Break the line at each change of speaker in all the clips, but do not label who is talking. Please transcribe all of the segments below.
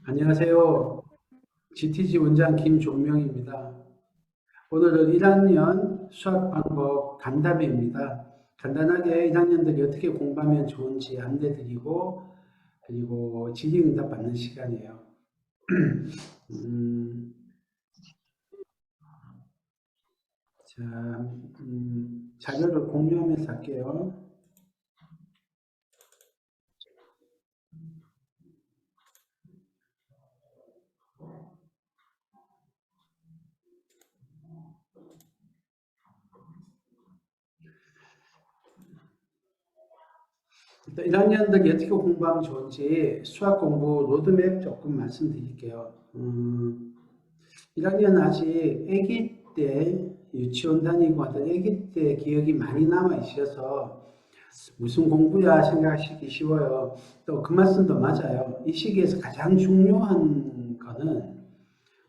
안녕하세요. GTG 원장 김종명입니다. 오늘은 1학년 수학 방법 간담회입니다. 간단하게 1학년들이 어떻게 공부하면 좋은지 안내드리고 그리고 질의응답 받는 시간이에요. 음, 자, 자료를 공유하면서 할게요. 일단 1학년들이 어떻게 공부하면 좋은지 수학 공부 로드맵 조금 말씀드릴게요. 1학년 아직 아기 때 유치원 다니고 하던 아기 때 기억이 많이 남아 있어서 무슨 공부야 생각하시기 쉬워요. 또 그 말씀도 맞아요. 이 시기에서 가장 중요한 거는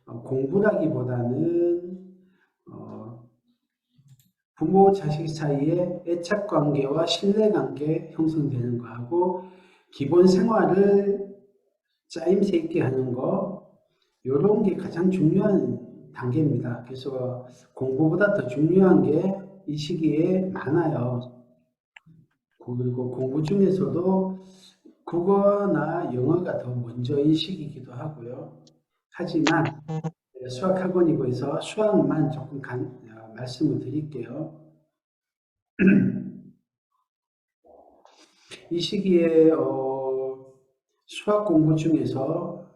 공부라기보다는 어, 부모 자식 사이에 애착 관계와 신뢰 관계 형성되는 거하고 기본 생활을 짜임새 있게 하는 거 이런 게 가장 중요한 단계입니다. 그래서 공부보다 더 중요한 게 이 시기에 많아요. 그리고 공부 중에서도 국어나 영어가 더 먼저인 시기이기도 하고요. 하지만 수학학원이고 해서 수학만 조금 말씀을 드릴게요. 이 시기에 수학 공부 중에서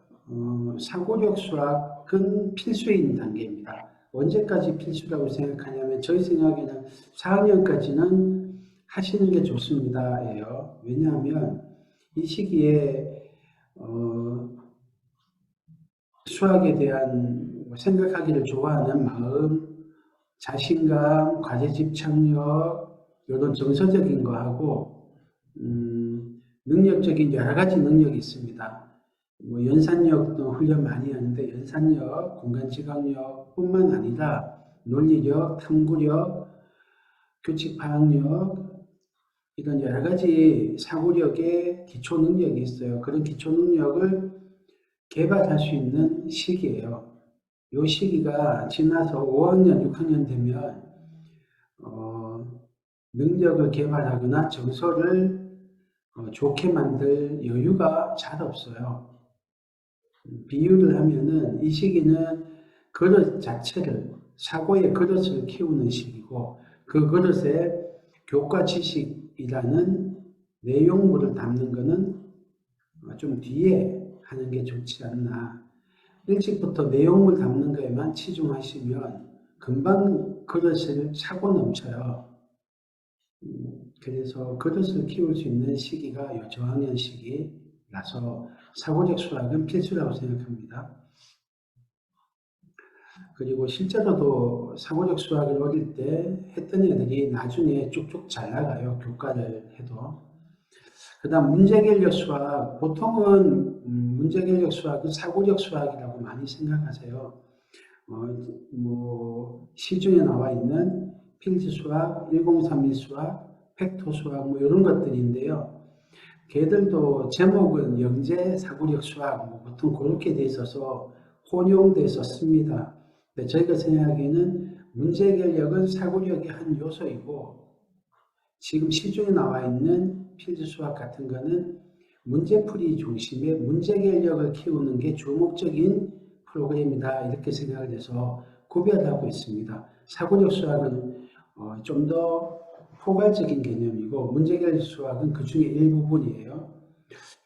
사고력 수학은 필수인 단계입니다. 언제까지 필수라고 생각하냐면 저희 생각에는 4학년까지는 하시는 게 좋습니다.예요. 왜냐하면 이 시기에 수학에 대한 생각하기를 좋아하는 마음, 자신감, 과제 집착력 이런 정서적인 거하고 능력적인 여러 가지 능력이 있습니다. 뭐 연산력도 훈련 많이 하는데 연산력, 공간지각력뿐만 아니라 논리력, 탐구력, 규칙 파악력 이런 여러 가지 사고력의 기초 능력이 있어요. 그런 기초 능력을 개발할 수 있는 시기예요. 이 시기가 지나서 5학년, 6학년 되면 능력을 개발하거나 정서를 좋게 만들 여유가 잘 없어요. 비유를 하면은 이 시기는 그릇 자체를 사고의 그릇을 키우는 시기고 그 그릇에 교과 지식이라는 내용물을 담는 것은 좀 뒤에 하는 게 좋지 않나. 일찍부터 내용물 담는 거에만 치중하시면 금방 그릇을 사고 넘쳐요. 그래서 그릇을 키울 수 있는 시기가 이 저학년 시기라서 사고적 수학은 필수라고 생각합니다. 그리고 실제로도 사고적 수학을 어릴 때 했던 애들이 나중에 쭉쭉 잘 나가요. 교과를 해도. 그 다음 문제결력 수학. 보통은 문제결력 수학은 사고적 수학이라고 많이 생각하세요. 시중에 나와 있는 필지 수학, 1031 수학, 팩토 수학 뭐 이런 것들인데요. 걔들도 제목은 영재 사고력 수학 뭐 보통 그렇게 돼 있어서 혼용돼서 씁니다. 근데 저희가 생각하기에는 문제결력은 사고력의 한 요소이고 지금 시중에 나와 있는 필지 수학 같은 거는 문제풀이 중심의 문제결력을 키우는 게 주목적인 프로그램이다 이렇게 생각을 해서 구별하고 있습니다. 사고력 수학은 좀 더 포괄적인 개념이고 문제결력 수학은 그 중에 일부분이에요.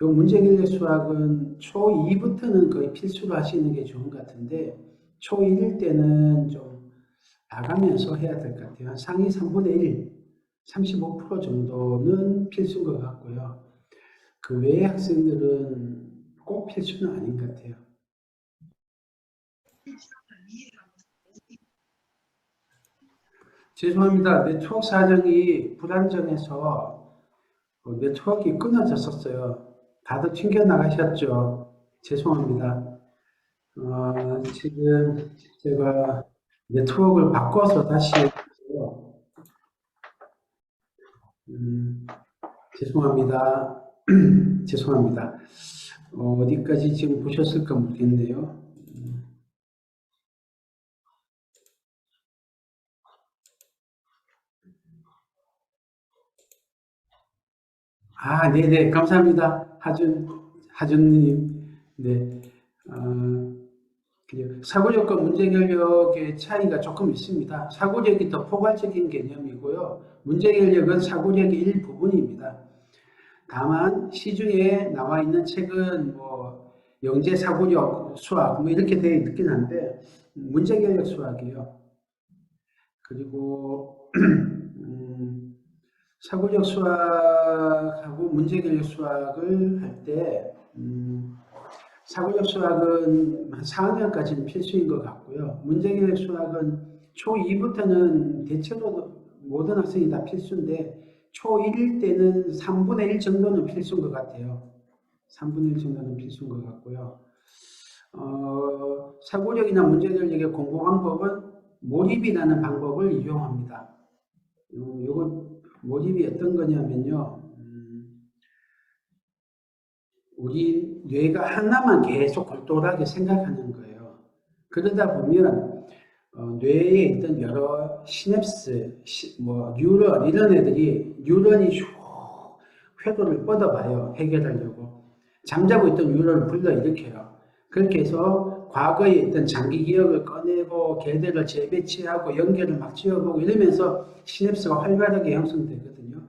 이 문제결력 수학은 초2부터는 거의 필수로 하시는 게 좋은 것 같은데 초1일 때는 좀 나가면서 해야 될 것 같아요. 상위 3분의 1, 35% 정도는 필수인 것 같고요. 그 외의 학생들은 꼭 필수는 아닌 것 같아요. 죄송합니다. 네트워크 사정이 불안정해서 네트워크가 끊어졌었어요. 다들 튕겨 나가셨죠? 죄송합니다. 지금 제가 네트워크를 바꿔서 다시 했어요. 죄송합니다. 죄송합니다. 어디까지 지금 보셨을까 모르겠네요. 네네, 감사합니다. 하준님. 네. 어, 사고력과 문제결력의 차이가 조금 있습니다. 사고력이 더 포괄적인 개념이고요. 문제결력은 사고력의 일부분입니다. 다만 시중에 나와 있는 책은 뭐 영재 사고력 수학 뭐 이렇게 되어 있긴 한데 문제결력 수학이에요. 그리고 사고력 수학하고 문제결력 수학을 할 때 사고력 수학은 한 4학년까지는 필수인 것 같고요. 문제결력 수학은 초2부터는 대체로 모든 학생이 다 필수인데 초1일 때는 3분의 1 정도는 필수인 것 같아요. 3분의 1 정도는 필수인 것 같고요. 사고력이나 문제결력의 공부 방법은 몰입이라는 방법을 이용합니다. 이건 몰입이 어떤 거냐면요. 우리 뇌가 하나만 계속 골똘하게 생각하는 거예요. 그러다 보면 뇌에 있던 여러 시냅스, 뉴런 이런 애들이 뉴런이 회로를 뻗어봐요. 해결하려고. 잠자고 있던 뉴런을 불러일으켜요. 그렇게 해서 과거에 있던 장기 기억을 꺼내고 걔들을 재배치하고 연결을 막 지어보고 이러면서 시냅스가 활발하게 형성되거든요.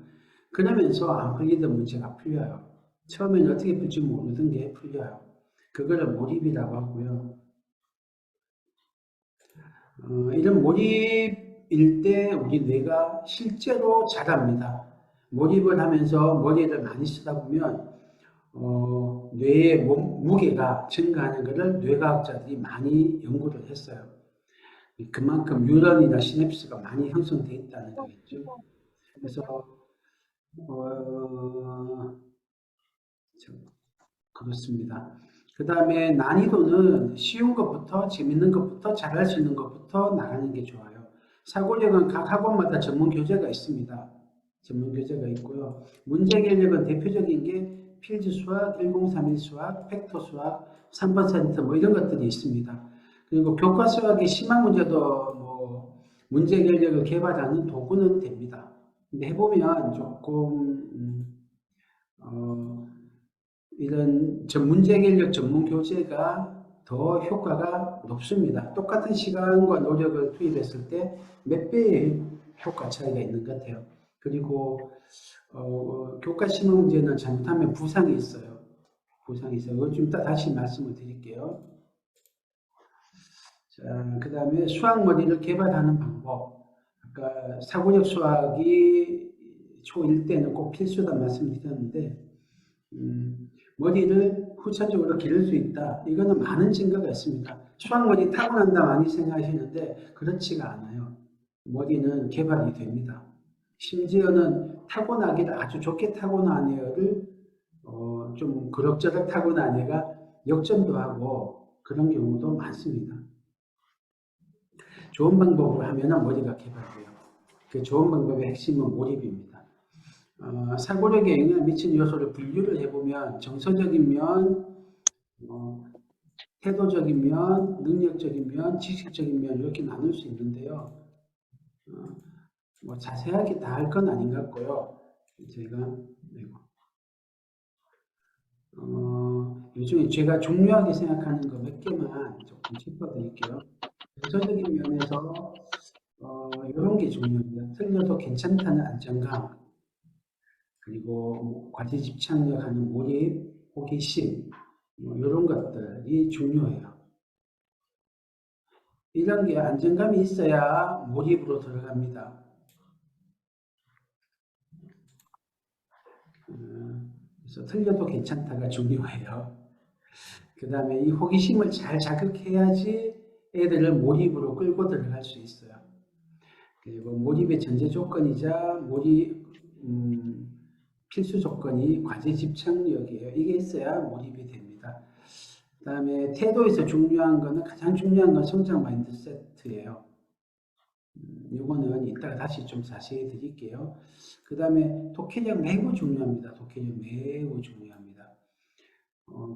그러면서 안 풀리던 문제가 풀려요. 처음에는 어떻게 풀지 모르던 게 풀려요. 그거를 몰입이라고 하고요. 이런 몰입일 때 우리 뇌가 실제로 잘합니다. 몰입을 하면서 머리를 많이 쓰다 보면 뇌의 무게가 증가하는 것을 뇌과학자들이 많이 연구를 했어요. 그만큼 뉴런이나 시냅스가 많이 형성되어 있다는 거겠죠. 그래서 어, 그렇습니다. 그 다음에 난이도는 쉬운 것부터 재밌는 것부터 잘할 수 있는 것부터 나가는 게 좋아요. 사고력은 각 학원마다 전문 교재가 있습니다. 전문 교재가 있고요. 문제 계획은 대표적인 게 필드 수학, 1031 수학, 팩터 수학, 3% 뭐 이런 것들이 있습니다. 그리고 교과 수학의 심화 문제도 뭐 문제 계획을 개발하는 도구는 됩니다. 근데 해보면 조금 어, 이런 문제결력 전문 교재가 더 효과가 높습니다. 똑같은 시간과 노력을 투입했을 때 몇 배의 효과 차이가 있는 것 같아요. 그리고 교과 심화 문제는 잘못하면 부상이 있어요. 부상이 있어요. 이거 좀 이따 다시 말씀을 드릴게요. 자, 그 다음에 수학 머리를 개발하는 방법. 아까 사고력 수학이 초1 때는 꼭 필수다 말씀드렸는데 머리를 후천적으로 기를 수 있다. 이거는 많은 증거가 있습니다. 수학머리 타고난다 많이 생각하시는데 그렇지가 않아요. 머리는 개발이 됩니다. 심지어는 타고나기를 아주 좋게 타고난 애를 좀 그럭저럭 타고난 애가 역전도 하고 그런 경우도 많습니다. 좋은 방법으로 하면 머리가 개발돼요. 그 좋은 방법의 핵심은 몰입입니다. 사고력에 영향을 미치는 요소를 분류를 해보면 정서적인 면, 태도적인 면, 능력적인 면, 지식적인 면 이렇게 나눌 수 있는데요. 뭐 자세하게 다 할 건 아닌 것 같고요. 제가 요즘에 제가 중요하게 생각하는 거 몇 개만 조금 짚어드릴게요. 정서적인 면에서 이런 게 중요합니다. 틀려도 괜찮다는 안정감, 그리고 과제 집착력 하는 몰입, 호기심, 이런 것들이 중요해요. 이런 게 안정감이 있어야 몰입으로 들어갑니다. 그래서 틀려도 괜찮다가 중요해요. 그 다음에 이 호기심을 잘 자극해야지 애들을 몰입으로 끌고 들어갈 수 있어요. 그리고 몰입의 전제 조건이자 필수 조건이 과제 집착력이에요. 이게 있어야 몰입이 됩니다. 그 다음에 태도에서 중요한 거는 가장 중요한 건 성장 마인드세트예요. 이거는 이따가 다시 좀 자세히 드릴게요. 그 다음에 독해력 매우 중요합니다. 독해력 매우 중요합니다.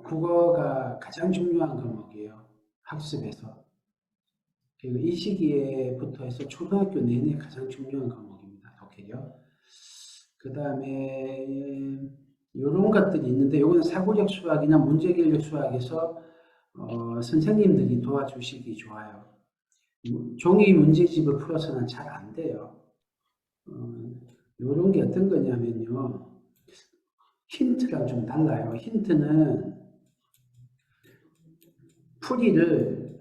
국어가 가장 중요한 과목이에요. 학습에서. 그리고 이 시기에부터 해서 초등학교 내내 가장 중요한 과목입니다. 독해력. 그 다음에 이런 것들이 있는데 이거는 사고력 수학이나 문제기억 수학에서 선생님들이 도와주시기 좋아요. 종이 문제집을 풀어서는 잘 안 돼요. 이런 게 어떤 거냐면요. 힌트랑 좀 달라요. 힌트는 풀이를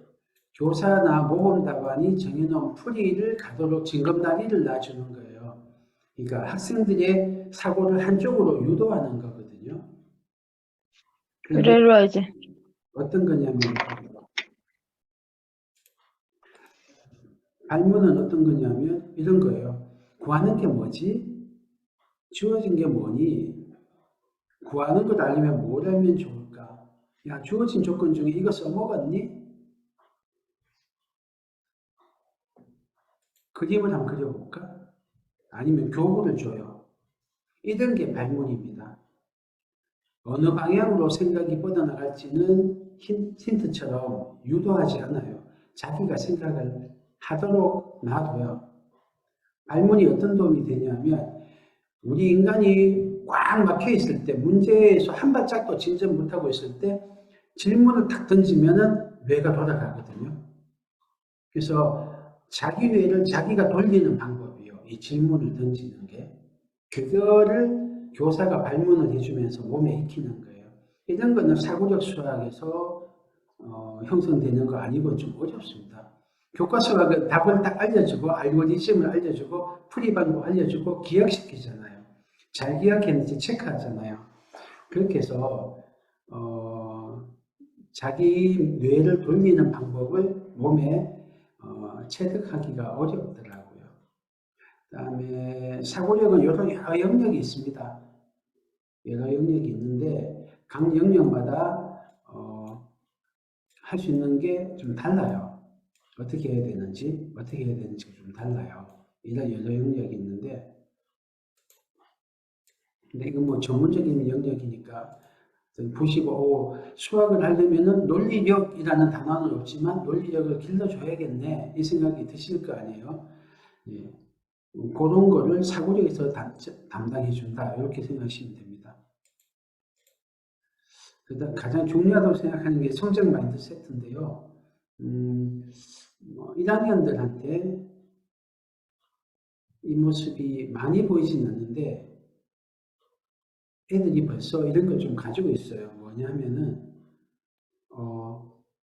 교사나 모범답안이 정해놓은 풀이를 가도록 징검다리를 놔주는 거예요. 그러니까 학생들의 사고를 한쪽으로 유도하는 거거든요.
그래로 이제
어떤 거냐면 발문은 어떤 거냐면 이런 거예요. 구하는 게 뭐지? 주어진 게 뭐니? 구하는 걸 알려면 뭘 알면 좋을까? 야, 주어진 조건 중에 이거 써먹었니? 그림을 한번 그려볼까? 아니면 교구를 줘요. 이런 게 발문입니다. 어느 방향으로 생각이 뻗어나갈지는 힌트처럼 유도하지 않아요. 자기가 생각을 하도록 놔둬요. 발문이 어떤 도움이 되냐면 우리 인간이 꽉 막혀 있을 때 문제에서 한 발짝도 진전 못하고 있을 때 질문을 탁 던지면은 뇌가 돌아가거든요. 그래서 자기 뇌를 자기가 돌리는 방법이에요. 이 질문을 던지는 게. 그거를 교사가 발문을 해주면서 몸에 익히는 거예요. 이런 거는 사고력 수학에서 형성되는 거 아니고 좀 어렵습니다. 교과서가 답을 딱 알려주고 알고리즘을 알려주고 풀이 방법 알려주고 기억시키잖아요. 잘 기억했는지 체크하잖아요. 그렇게 해서 자기 뇌를 돌리는 방법을 몸에 체득하기가 어렵더라고요. 그 다음에 사고력은 여러 영역이 있습니다. 여러 영역이 있는데 각 영역마다 할 수 있는 게 좀 달라요. 어떻게 해야 되는지가 좀 달라요. 이런 여러 영역이 있는데 근데 이건 뭐 전문적인 영역이니까 보시고 수학을 하려면은 논리력이라는 단어는 없지만 논리력을 길러줘야겠네 이 생각이 드실 거 아니에요. 예. 그런 거를 사고력에서 담당해 준다 이렇게 생각하시면 됩니다. 그다음 가장 중요하다고 생각하는 게 성적 마인드 세트인데요. 1학년들한테 이 모습이 많이 보이진 않는데 애들이 벌써 이런 걸 좀 가지고 있어요. 뭐냐면은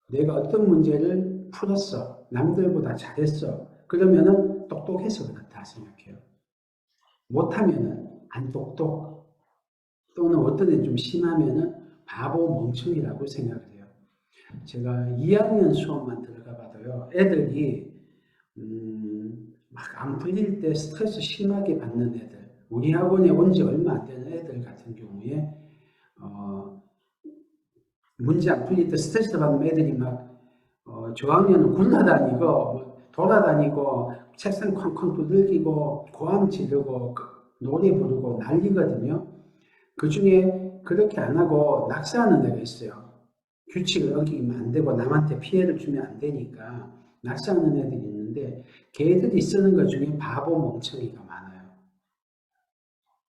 내가 어떤 문제를 풀었어. 남들보다 잘했어. 그러면은 똑똑해서 그렇다 생각해요. 못하면은 안 똑똑 또는 어떤 애 좀 심하면은 바보 멍청이라고 생각을 해요. 제가 2학년 수업만 들어가 봐도요. 애들이 막 안 풀릴 때 스트레스 심하게 받는 애들 우리 학원에 온 지 얼마 안 되는 애들 같은 경우에 문제 안 풀릴 때 스트레스 받는 애들이 막 저학년은 굴러다니고 돌아다니고 책상 쾅쾅 두들기고 고함 지르고 노래 부르고 난리거든요. 그 중에 그렇게 안 하고 낙사하는 애가 있어요. 규칙을 어기면 안 되고 남한테 피해를 주면 안 되니까 낙사하는 애들이 있는데 걔들이 쓰는 것 중에 바보 멍청이가 많아요.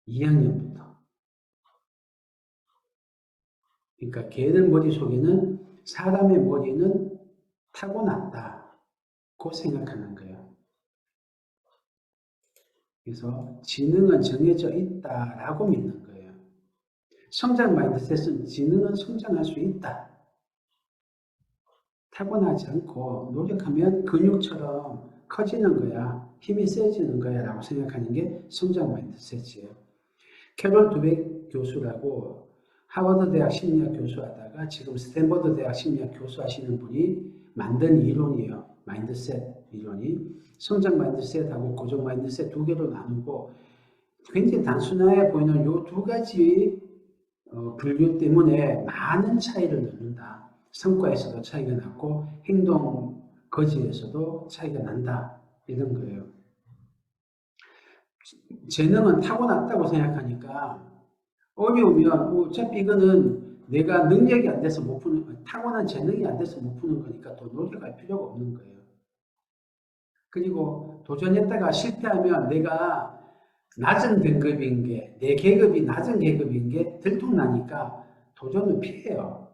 2학년부터. 그러니까 걔들 머릿속에는 사람의 머리는 타고났다고 생각하는 거예요. 그래서 지능은 정해져 있다라고 믿는 거예요. 성장 마인드셋은 지능은 성장할 수 있다. 타고나지 않고 노력하면 근육처럼 커지는 거야. 힘이 세지는 거야 라고 생각하는 게 성장 마인드셋이에요. 캐롤 두벡 교수라고 하버드 대학 심리학 교수하다가 지금 스탠퍼드 대학 심리학 교수하시는 분이 만든 이론이에요. 마인드셋 이론이. 성장 마인드셋하고 고정 마인드셋 두 개로 나누고 굉장히 단순해 보이는 이 두 가지 분류 때문에 많은 차이를 넣는다. 성과에서도 차이가 났고 행동 거지에서도 차이가 난다. 이런 거예요. 재능은 타고났다고 생각하니까 어려우면 어차피 이거는 내가 능력이 안 돼서 못 푸는, 타고난 재능이 안 돼서 못 푸는 거니까 또 노력할 필요가 없는 거예요. 그리고 도전했다가 실패하면 내가 낮은 등급인 게, 내 계급이 낮은 계급인 게 들통나니까 도전을 피해요.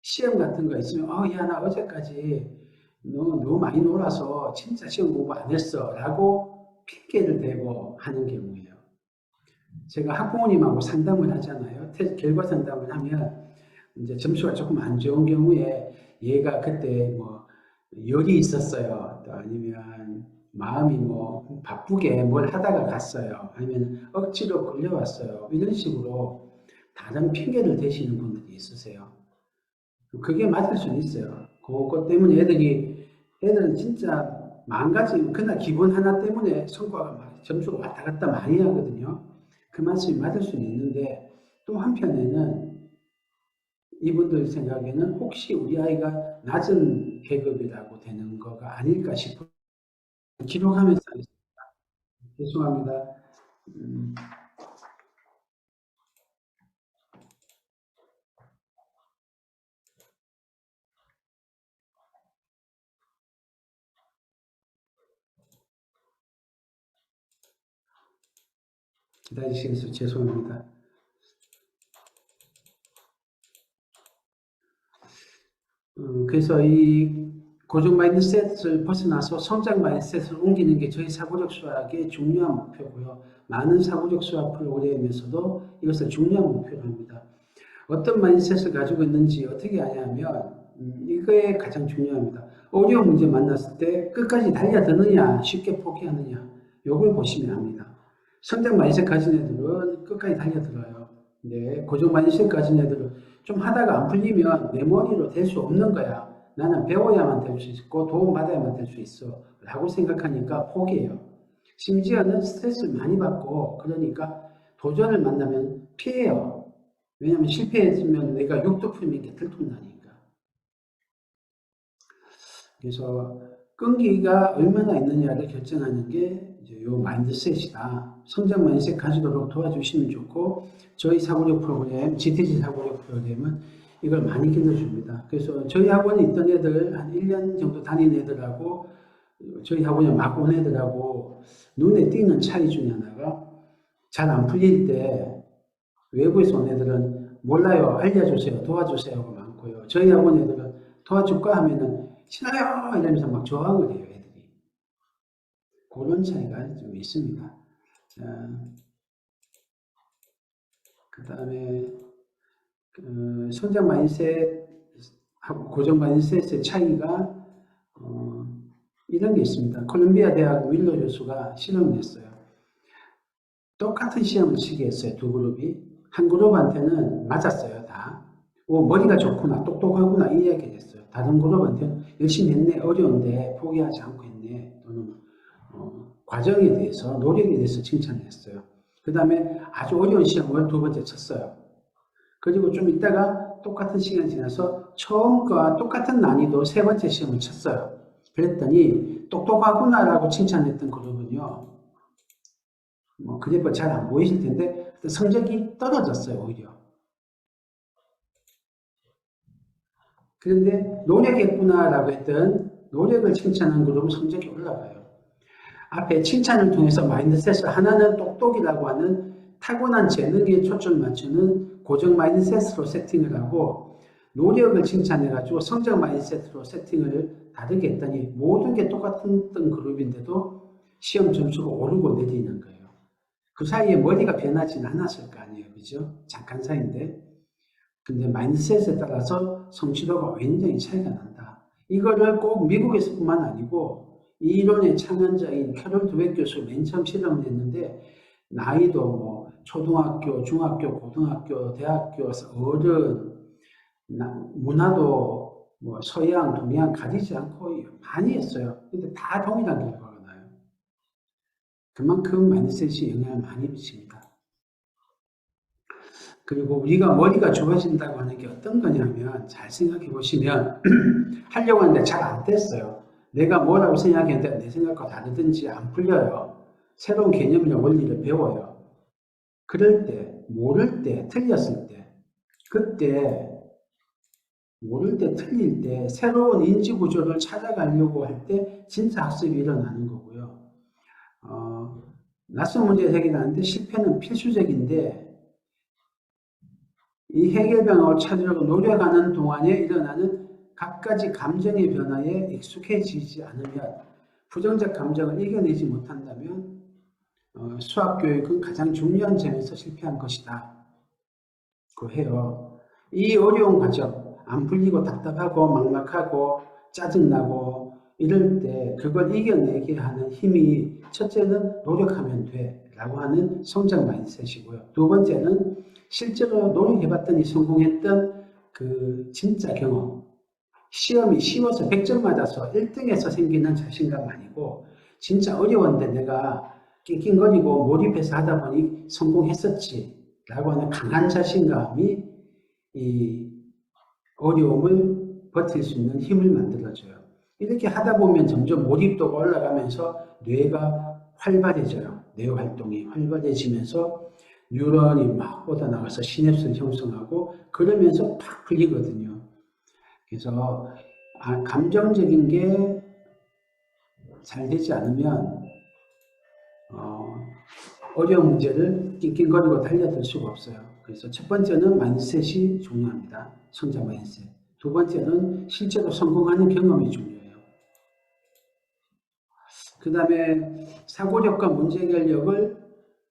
시험 같은 거 있으면, 야, 나 어제까지 너무 많이 놀아서 진짜 시험 공부 안 했어. 라고 핑계를 대고 하는 경우예요. 제가 학부모님하고 상담을 하잖아요. 결과 상담을 하면, 이제 점수가 조금 안 좋은 경우에 얘가 그때 뭐 열이 있었어요. 또 아니면 마음이 뭐 바쁘게 뭘 하다가 갔어요. 아니면 억지로 끌려왔어요. 이런 식으로 다른 핑계를 대시는 분들이 있으세요. 그게 맞을 수는 있어요. 그것 때문에 애들은 진짜 마음가짐, 그날 기분 하나 때문에 성과가 막 점수가 왔다 갔다 많이 하거든요. 그 말씀이 맞을 수는 있는데 또 한편에는 이분들 생각에는 혹시 우리 아이가 낮은 계급이라고 되는 거가 아닐까 싶어요. 기록하면서 죄송합니다. 기다리시겠어요? 죄송합니다. 그래서 이 고정 마인드셋을 벗어나서 성장 마인드셋을 옮기는 게 저희 사고력 수학의 중요한 목표고요. 많은 사고력 수학 프로그램에서도 이것을 중요한 목표로 합니다. 어떤 마인드셋을 가지고 있는지 어떻게 아냐면 이게 가장 중요합니다. 어려운 문제 만났을 때 끝까지 달려드느냐 쉽게 포기하느냐 이걸 보시면 합니다. 성장 마인드셋 가진 애들은 끝까지 달려들어요. 근데 고정 마인드셋 가진 애들은 좀 하다가 안 풀리면 내 머리로 될 수 없는 거야. 나는 배워야만 될 수 있고 도움받아야만 될 수 있어 라고 생각하니까 포기해요. 심지어는 스트레스를 많이 받고 그러니까 도전을 만나면 피해요. 왜냐하면 실패했으면 내가 욕도 풀린 게 들통나니까. 그래서 끈기가 얼마나 있느냐를 결정하는 게 이제 요 마인드셋이다. 성장 마인드셋 가지도록 도와주시면 좋고 저희 사고력 프로그램, GTG 사고력 프로그램은 이걸 많이 길러줍니다. 그래서 저희 학원에 있던 애들 한 1년 정도 다닌 애들하고 저희 학원에 막 온 애들하고 눈에 띄는 차이 중에 하나가 잘 안 풀릴 때 외부에서 온 애들은 몰라요, 알려주세요, 도와주세요가 많고요. 저희 학원 애들은 도와줄까 하면은 싫어요 이러면서 막 저항을 해요, 애들이. 그런 차이가 좀 있습니다. 자, 그 다음에 성장 마인드셋 하고 고정 마인드셋의 차이가 이런 게 있습니다. 콜롬비아 대학 윌러 교수가 실험을 했어요. 똑같은 시험을 치게 했어요, 두 그룹이. 한 그룹한테는 맞았어요, 다. 머리가 좋구나, 똑똑하구나, 이 이야기를 했어요. 다른 그룹한테는 열심히 했네, 어려운데 포기하지 않고 했네, 또는 과정에 대해서, 노력에 대해서 칭찬을 했어요. 그 다음에 아주 어려운 시험을 두 번째 쳤어요. 그리고 좀 있다가 똑같은 시간이 지나서 처음과 똑같은 난이도 세 번째 시험을 쳤어요. 그랬더니 똑똑하구나라고 칭찬했던 그룹은요, 그래프 잘 안 보이실 텐데 성적이 떨어졌어요, 오히려. 그런데 노력했구나라고 했던 노력을 칭찬한 그룹은 성적이 올라가요. 앞에 칭찬을 통해서 마인드셋을 하나는 똑똑이라고 하는 타고난 재능에 초점을 맞추는 고정 마인드셋으로 세팅을 하고 노력을 칭찬해가지고 성적 마인드셋으로 세팅을 다르게 했더니 모든 게 똑같은 그룹인데도 시험 점수가 오르고 내리는 거예요. 그 사이에 머리가 변하지는 않았을 거 아니에요. 그죠? 잠깐 사이인데. 근데 마인드셋에 따라서 성취도가 굉장히 차이가 난다. 이거를 꼭 미국에서뿐만 아니고 이론의 창현자인 캐롤 드웨 교수 맨 처음 실험을 했는데 나이도 뭐 초등학교, 중학교, 고등학교, 대학교, 어른, 문화도 뭐 서양, 동양 가리지 않고 많이 했어요. 근데 다 동일한 결과가 나요. 그만큼 마인드셋이 영향을 많이 미칩니다. 그리고 우리가 머리가 좋아진다고 하는 게 어떤 거냐면 잘 생각해 보시면 하려고 하는데 잘 안 됐어요. 내가 뭐라고 생각했는데 내 생각과 다르든지 안 풀려요. 새로운 개념이나 원리를 배워요. 그럴 때, 모를 때, 틀렸을 때 그때 모를 때 틀릴 때 새로운 인지 구조를 찾아가려고 할 때 진짜 학습이 일어나는 거고요. 낯선 문제 해결하는데 실패는 필수적인데 이 해결 방법을 찾으려고 노력하는 동안에 일어나는 갖가지 감정의 변화에 익숙해지지 않으면 부정적 감정을 이겨내지 못한다면 수학 교육은 가장 중요한 점에서 실패한 것이다. 그 해요. 이 어려운 과정, 안 풀리고 답답하고 막막하고 짜증나고 이럴 때 그걸 이겨내게 하는 힘이 첫째는 노력하면 돼 라고 하는 성장 마인드셋이고요. 두 번째는 실제로 노력해봤더니 성공했던 그 진짜 경험. 시험이 쉬워서 100점 맞아서 1등에서 생기는 자신감 아니고 진짜 어려웠는데 내가 낑낑거리고 몰입해서 하다 보니 성공했었지 라고 하는 강한 자신감이 이 어려움을 버틸 수 있는 힘을 만들어줘요. 이렇게 하다 보면 점점 몰입도가 올라가면서 뇌가 활발해져요. 뇌 활동이 활발해지면서 뉴런이 막 뻗어나가서 시냅스를 형성하고 그러면서 팍 풀리거든요. 그래서 감정적인 게 잘 되지 않으면 어려운 문제를 낑낑거리고 달려들 수가 없어요. 그래서 첫 번째는 마인드셋이 중요합니다. 성장 마인드셋. 두 번째는 실제로 성공하는 경험이 중요해요. 그 다음에 사고력과 문제해결력을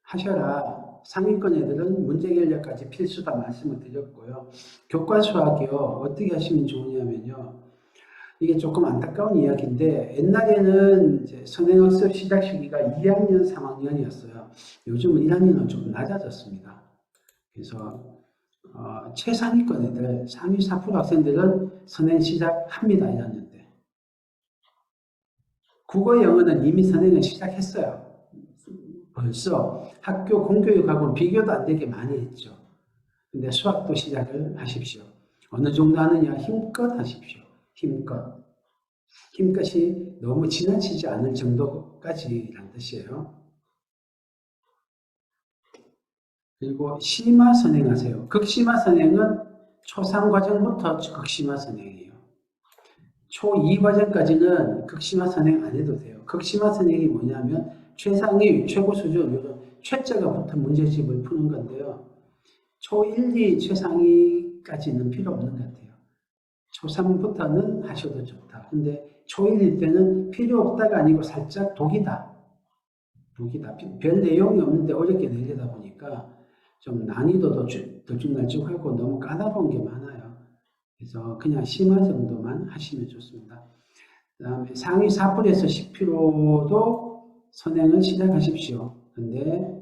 하셔라. 상위권 애들은 문제해결력까지 필수다 말씀을 드렸고요. 교과수학이요. 어떻게 하시면 좋으냐면요. 이게 조금 안타까운 이야기인데 옛날에는 이제 선행학습 시작 시기가 2학년, 3학년이었어요. 요즘은 1학년은 좀 낮아졌습니다. 그래서 최상위권 애들, 상위 4% 학생들은 선행 시작합니다. 1학년 때. 국어, 영어는 이미 선행을 시작했어요. 벌써 학교 공교육하고는 비교도 안 되게 많이 했죠. 근데 수학도 시작을 하십시오. 어느 정도 하느냐? 힘껏 하십시오. 힘껏. 힘껏이 너무 지나치지 않을 정도까지란 뜻이에요. 그리고 심화 선행하세요. 극심화 선행은 초3 과정부터 극심화 선행이에요. 초2 과정까지는 극심화 선행 안 해도 돼요. 극심화 선행이 뭐냐면 최상위, 최고 수준, 이런 최저가 붙은 문제집을 푸는 건데요. 초1, 2 최상위까지는 필요 없는 것 같아요. 초3부터는 하셔도 좋다. 근데 초1일 때는 필요 없다가 아니고 살짝 독이다. 독이다. 별 내용이 없는데 어렵게 내려다 보니까 좀 난이도도 들쭉날쭉하고 너무 까다로운 게 많아요. 그래서 그냥 심화 정도만 하시면 좋습니다. 그 다음에 상위 4%에서 10%도 선행을 시작하십시오. 근데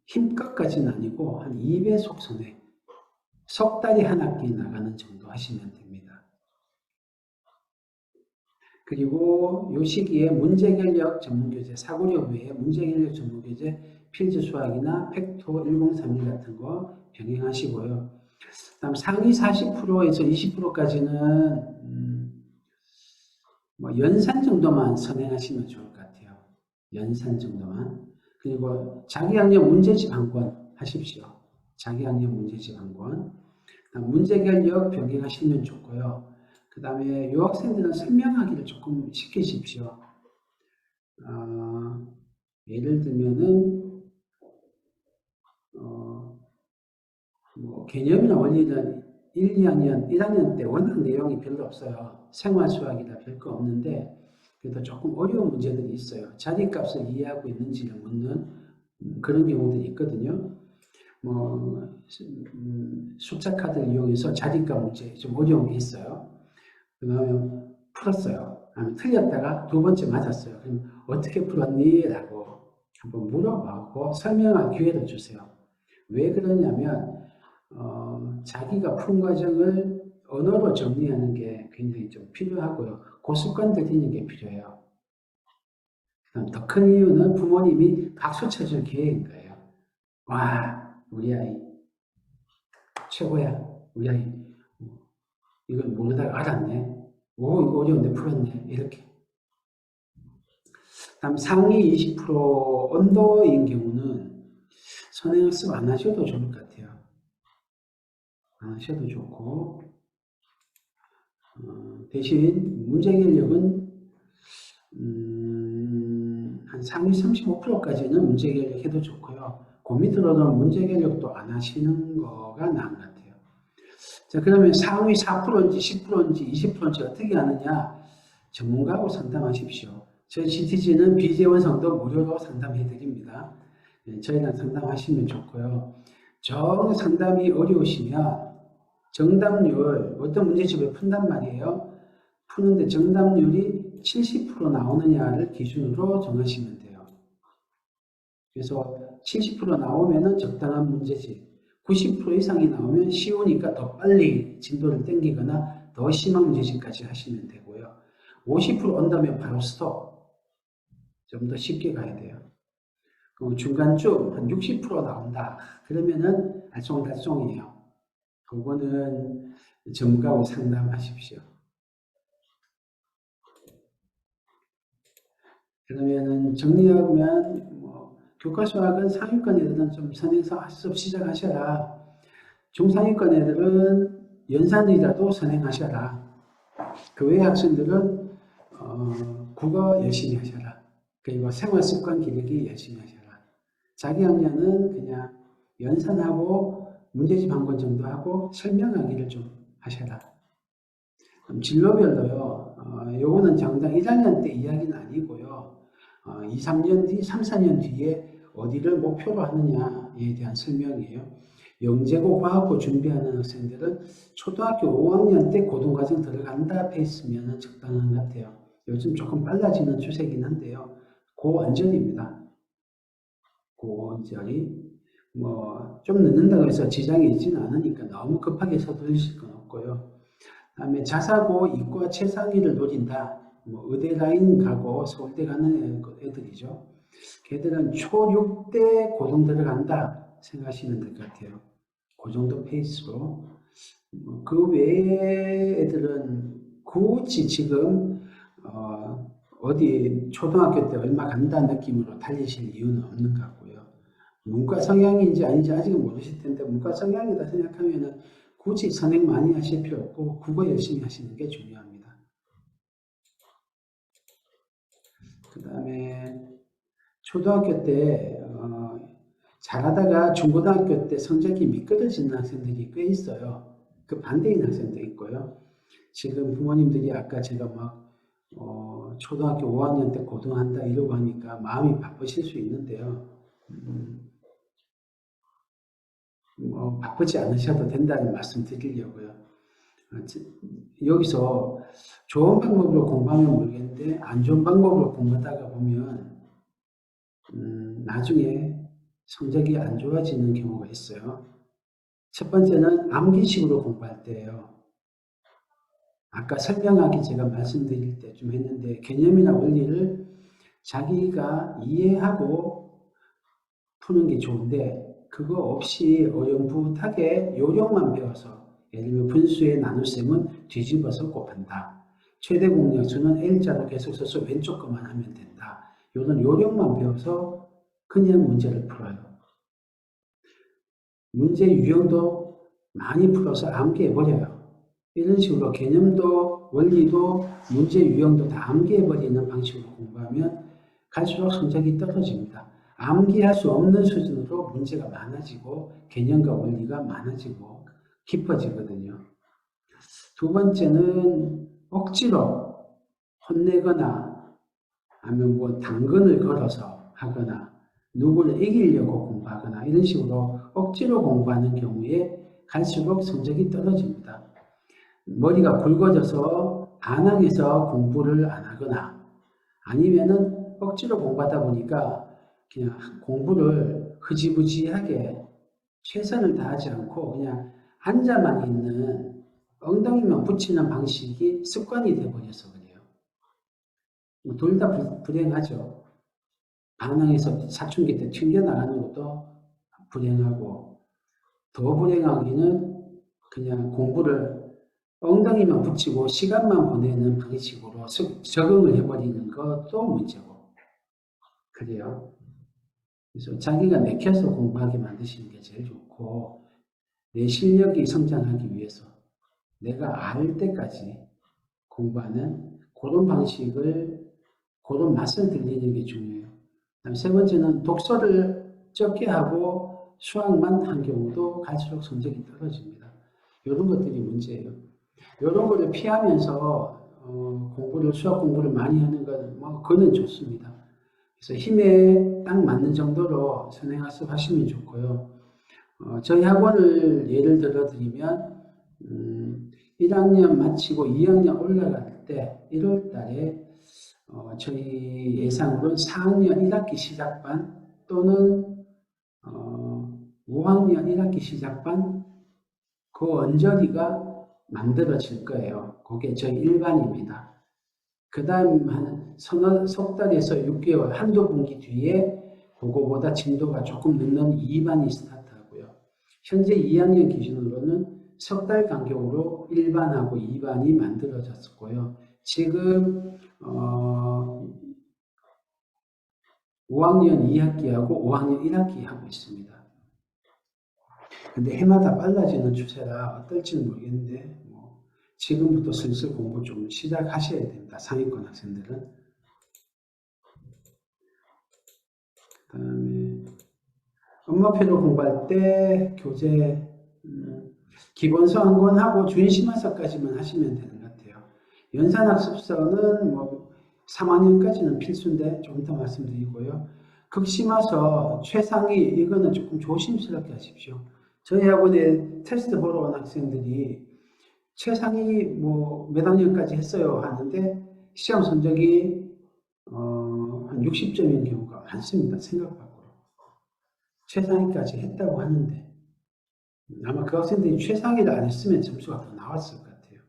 힘껏까지는 아니고 한 2배속 선행. 석 달이 한 학기 나가는 정도 하시면 됩니다. 그리고 이 시기에 문제결력 전문교재, 사고력 외에 문제결력 전문교재, 필지 수학이나 팩토 1031 같은 거 병행하시고요. 다음 상위 40%에서 20%까지는 뭐 연산 정도만 선행하시면 좋을 것 같아요. 연산 정도만. 그리고 자기학력 문제집 한 권 하십시오. 자기학력 문제집 한 권. 문제결력 병행하시면 좋고요. 그 다음에 이 학생들은 설명하기를 조금 시키십시오. 예를 들면은 뭐 개념이나 원리는 1, 2학년, 1학년 때 워낙 내용이 별로 없어요. 생활수학이라 별거 없는데 그래도 조금 어려운 문제들이 있어요. 자리값을 이해하고 있는지를 묻는 그런 경우들이 있거든요. 뭐 숫자 카드를 이용해서 자리값 문제 좀 어려운 게 있어요. 그러면 풀었어요. 틀렸다가 두 번째 맞았어요. 그럼 어떻게 풀었니? 라고 한번 물어보고 설명할 기회를 주세요. 왜 그러냐면 자기가 푼 과정을 언어로 정리하는 게 굉장히 좀 필요하고요. 고습관 들이는 게 필요해요. 더 큰 이유는 부모님이 박수 쳐줄 기회인 거예요. 와, 우리 아이 최고야. 우리 아이 이걸 모르다가 알았네. 오, 이거 어려운데 풀었네. 이렇게. 다음 상위 20% 언더인 경우는 선행학습 안 하셔도 좋을 것 같아요. 안 하셔도 좋고, 대신 문제 계력은 한 상위 35%까지는 문제 계력해도 좋고요. 그 밑으로는 문제 계력도 안 하시는 거가 나은 것 같아요. 자, 그러면 상위 4%인지 10%인지 20%인지 어떻게 하느냐? 전문가하고 상담하십시오. 저희 GTG는 비재원성도 무료로 상담해 드립니다. 저희랑 상담하시면 좋고요. 정 상담이 어려우시면 정답률, 어떤 문제집을 푼단 말이에요. 푸는데 정답률이 70% 나오느냐를 기준으로 정하시면 돼요. 그래서 70% 나오면 적당한 문제집, 90% 이상이 나오면 쉬우니까 더 빨리 진도를 당기거나 더 심한 문제집까지 하시면 되고요. 50% 온다면 바로 스톱. 좀 더 쉽게 가야 돼요. 중간쯤 한 60% 나온다. 그러면은 알쏭달쏭이에요. 그거는 전문가하고 상담하십시오. 그러면은 정리하면 교과 수학은 상위권 애들은 좀 선행서 수업 시작하셔라. 중상위권 애들은 연산이라도 선행하셔라. 그 외 학생들은 국어 열심히 하셔라. 그리고 생활습관 기르기 열심히 하셔라. 자기 학년은 그냥 연산하고 문제집 한 권 정도 하고 설명하기를 좀 하셔라. 진로별로요. 요거는 정당 1학년 때 이야기는 아니고요. 2, 3년 뒤, 3, 4년 뒤에 어디를 목표로 하느냐에 대한 설명이에요. 영재고, 과학고 준비하는 학생들은 초등학교 5학년 때 고등과정 들어간다 페이스면 적당한 것 같아요. 요즘 조금 빨라지는 추세이긴 한데요. 고언절입니다. 고언절이 좀 늦는다고 해서 지장이 있지는 않으니까 너무 급하게 서두르실 건 없고요. 다음에 자사고, 이과 최상위를 노린다. 의대 라인 가고 서울대 가는 애들이죠. 걔들은 초6 때 고등 들어간다 생각하시면 될 것 같아요. 그 정도 페이스로. 그 외의 애들은 굳이 지금 어디 초등학교 때 얼마 간다는 느낌으로 달리실 이유는 없는 것 같고요. 문과 성향인지 아닌지 아직은 모르실 텐데 문과 성향이다 생각하면은 굳이 선행 많이 하실 필요 없고 국어 열심히 하시는 게 중요합니다. 그 다음에 초등학교 때 잘하다가 중고등학교 때 성적이 미끄러지는 학생들이 꽤 있어요. 그 반대인 학생도 있고요. 지금 부모님들이 아까 제가 초등학교 5학년 때 고등한다 이러고 하니까 마음이 바쁘실 수 있는데요. 바쁘지 않으셔도 된다는 말씀 드리려고요. 여기서 좋은 방법으로 공부하면 모르겠는데 안 좋은 방법으로 공부하다가 보면 나중에 성적이 안 좋아지는 경우가 있어요. 첫 번째는 암기식으로 공부할 때예요. 아까 설명하기 제가 말씀드릴 때 좀 했는데 개념이나 원리를 자기가 이해하고 푸는 게 좋은데 그거 없이 어렴풋하게 요령만 배워서 예를 들면 분수의 나눗셈은 뒤집어서 곱한다. 최대 공약수는 L자로 계속 써서 왼쪽 것만 하면 된다. 이런 요령만 배워서 그냥 문제를 풀어요. 문제 유형도 많이 풀어서 암기해버려요. 이런 식으로 개념도 원리도 문제 유형도 다 암기해버리는 방식으로 공부하면 갈수록 성적이 떨어집니다. 암기할 수 없는 수준으로 문제가 많아지고 개념과 원리가 많아지고 깊어지거든요. 두 번째는 억지로 혼내거나 아니면 당근을 걸어서 하거나 누구를 이기려고 공부하거나 이런 식으로 억지로 공부하는 경우에 갈수록 성적이 떨어집니다. 머리가 굵어져서 반항해서 공부를 안 하거나 아니면은 억지로 공부하다 보니까 그냥 공부를 흐지부지하게 최선을 다하지 않고 그냥 앉아만 있는 엉덩이만 붙이는 방식이 습관이 되어버려서 그래요. 둘 다 불행하죠. 반항해서 사춘기 때 튕겨나가는 것도 불행하고 더 불행하기는 그냥 공부를 엉덩이만 붙이고 시간만 보내는 방식으로 적응을 해버리는 것도 문제고 그래요. 그래서 자기가 내켜서 공부하게 만드시는 게 제일 좋고 내 실력이 성장하기 위해서 내가 알 때까지 공부하는 그런 방식을, 그런 맛을 들리는 게 중요해요. 그다음 세 번째는 독서를 적게 하고 수학만 한 경우도 갈수록 성적이 떨어집니다. 이런 것들이 문제예요. 이런 거를 피하면서 수학 공부를 많이 하는 건 그건 좋습니다. 그래서 힘에 딱 맞는 정도로 선행학습 하시면 좋고요. 저희 학원을 예를 들어 드리면 1학년 마치고 2학년 올라갈 때 1월 달에 저희 예상으로는 4학년 1학기 시작반 또는 5학년 1학기 시작반 그 언저리가 만들어질 거예요. 그게 저희 일반입니다. 그 다음 한 석 달에서 6개월, 한두 분기 뒤에 그거보다 진도가 조금 늦는 2반이 스타트하고요. 현재 2학년 기준으로는 석 달 간격으로 1반하고 2반이 만들어졌고요. 지금 5학년 2학기하고 5학년 1학기 하고 있습니다. 근데 해마다 빨라지는 추세라 어떨지는 모르겠는데 지금부터 슬슬 공부 좀 시작하셔야 됩니다. 상위권 학생들은. 그 다음에 엄마표로 공부할 때 교재 기본서 한 권하고 준심화서까지만 하시면 되는 것 같아요. 연산학습서는 3학년까지는 필수인데 좀 이따 말씀드리고요. 극심화서 최상위 이거는 조금 조심스럽게 하십시오. 저희 학원에 테스트 보러 온 학생들이 최상위 몇 학년까지 했어요 하는데 시험 성적이 한 60점인 경우가 많습니다. 생각 밖으로. 최상위까지 했다고 하는데 아마 그 학생들이 최상위를 안 했으면 점수가 더 나왔을 것 같아요.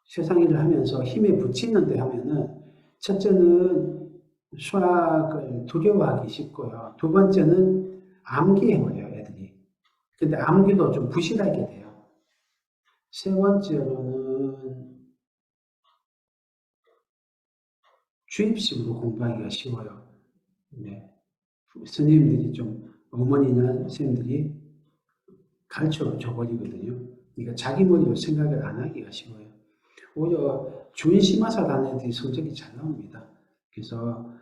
최상위를 하면서 힘에 붙이는데 하면은 첫째는 수학을 두려워하기 쉽고요. 두 번째는 암기해버려요, 애들이. 근데 암기도 좀 부실하게 돼요. 세 번째로는 주입식으로 공부하기가 쉬워요. 네. 선생님들이 어머니나 선생님들이 가르쳐 줘버리거든요. 그러니까 자기 머리로 생각을 안 하기가 쉬워요. 오히려 준심화사 단 애들이 성적이 잘 나옵니다. 그래서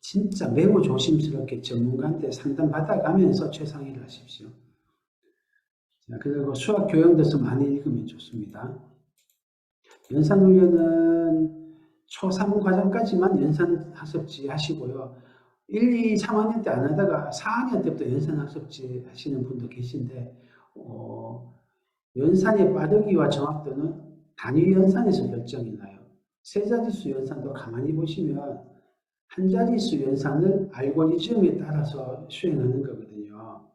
진짜 매우 조심스럽게 전문가한테 상담 받아가면서 최상위를 하십시오. 자, 그리고 수학 교양도서 많이 읽으면 좋습니다. 연산훈련은 초3 과정까지만 연산학습지 하시고요. 1, 2, 3학년 때 안 하다가 4학년 때부터 연산학습지 하시는 분도 계신데 연산의 빠르기와 정확도는 단위 연산에서 결정이 나요. 세 자릿수 연산도 가만히 보시면 한 자릿수 연산을 알고리즘에 따라서 수행하는 거거든요.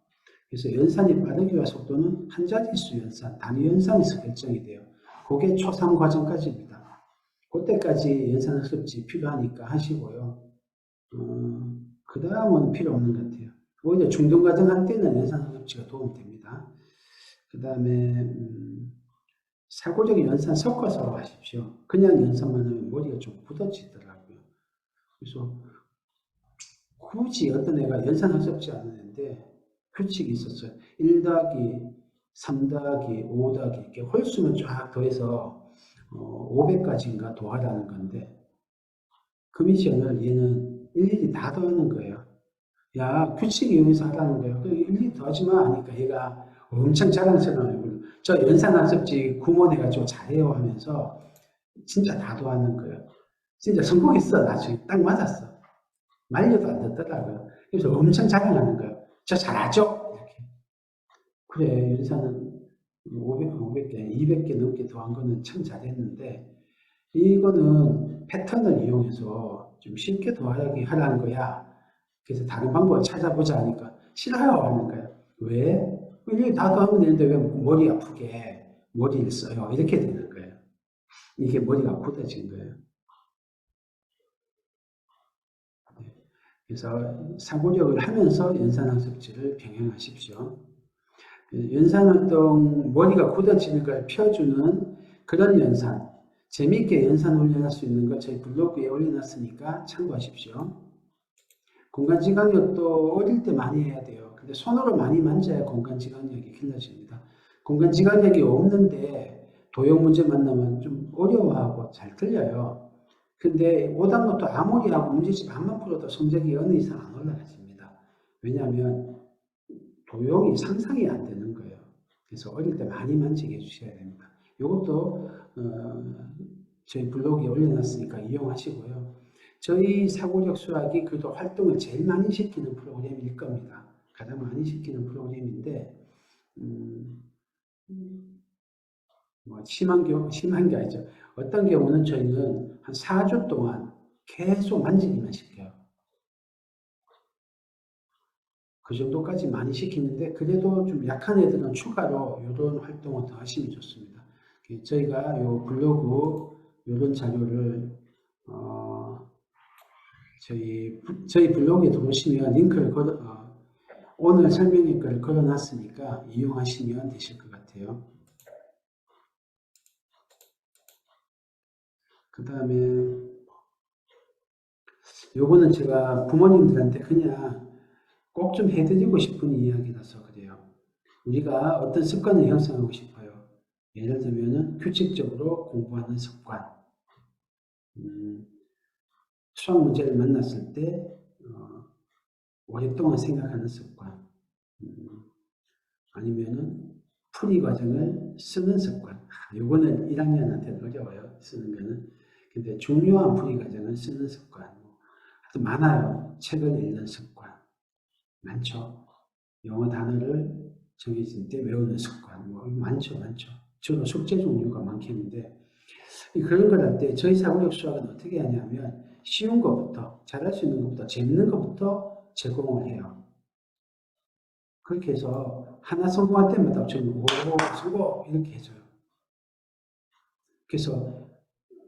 그래서 연산의 빠르기와 속도는 한 자릿수 연산, 단위 연산에서 결정이 돼요. 그게 초3 과정까지입니다. 그때까지 연산학습지 필요하니까 하시고요. 그 다음은 필요 없는 것 같아요. 오히려 중등과정 할 때는 연산학습지가 도움이 됩니다. 그 다음에 사고적인 연산 섞어서 하십시오. 그냥 연산만 하면 머리가 좀 굳어지더라고요. 그래서 굳이 어떤 애가 연산학습지 않은 애인데 규칙이 있었어요. 1 더하기 3 더하기 5 더하기 이렇게 홀수만 쫙 더해서 500까지인가 더하라는 건데 그 미션을 얘는 일일이 다 더하는 거예요. 야, 규칙 이용해서 하라는 거예요. 일일이 더하지 마 하니까 얘가 엄청 자랑스러운 얼굴로 저 연산학습지 구몬해가지고 잘해요 하면서 진짜 다 더하는 거예요. 진짜 성공했어. 나중에 딱 맞았어. 말려도 안 듣더라고요. 그래서 엄청 자랑하는 거예요. 저 잘하죠? 이렇게. 그래, 연산은 500개, 200개 넘게 더한 거는 참 잘했는데 이거는 패턴을 이용해서 좀 쉽게 더하게 하라는 거야. 그래서 다른 방법을 찾아보자 하니까 싫어요 하는 거예요. 왜? 일일이 다 더하면 되는데 왜 머리 아프게 머리를 써요? 이렇게 되는 거예요. 이게 머리가 굳어진 거예요. 그래서 사고력을 하면서 연산학습지를 병행하십시오. 연산활동, 머리가 굳어지는 걸 펴주는 그런 연산, 재미있게 연산 훈련할 수 있는 거 저희 블로그에 올려놨으니까 참고하십시오. 공간지각력도 어릴 때 많이 해야 돼요. 근데 손으로 많이 만져야 공간지각력이 길러집니다. 공간 지각력이 없는데 도형 문제 만나면 좀 어려워하고 잘 틀려요. 근데 5단부터 아무리 하고 문제집 한번 풀어도 성적이 어느 이상 안 올라가집니다. 왜냐하면 도형이 상상이 안 되는 거예요. 그래서 어릴 때 많이 만지게 해주셔야 됩니다. 이것도 저희 블로그에 올려놨으니까 이용하시고요. 저희 사고력 수학이 그래도 활동을 제일 많이 시키는 프로그램일 겁니다. 가장 많이 시키는 프로그램인데 뭐 심한 게 아니죠. 어떤 경우는 저희는 한 4주 동안 계속 만지기만 시켜요. 그 정도까지 많이 시키는데 그래도 좀 약한 애들은 추가로 이런 활동을 더 하시면 좋습니다. 저희가 요 블로그 이런 자료를 저희 블로그에 들어오시면 링크를 오늘 설명의 글을 걸어놨으니까 이용하시면 되실 것 같아요. 그 다음에 요거는 제가 부모님들한테 그냥 꼭 좀 해드리고 싶은 이야기라서 그래요. 우리가 어떤 습관을 형성하고 싶어요. 예를 들면 규칙적으로 공부하는 습관, 수학 문제를 만났을 때 오랫동안 생각하는 습관, 아니면은 풀이 과정을 쓰는 습관. 요거는 1학년한테는 어려워요. 쓰는 거는. 근데 중요한 풀이 과정을 쓰는 습관. 하여튼 많아요. 책을 읽는 습관. 많죠. 영어 단어를 정해질 때 외우는 습관. 뭐 많죠. 주로 숙제 종류가 많겠는데 그런 걸 할 때 저희 사고력 수학은 어떻게 하냐면 쉬운 것부터 잘할 수 있는 것부터 재밌는 것부터 제공을 해요. 그렇게 해서 하나 성공할 때마다 저는 오 성공 이렇게 해줘요. 그래서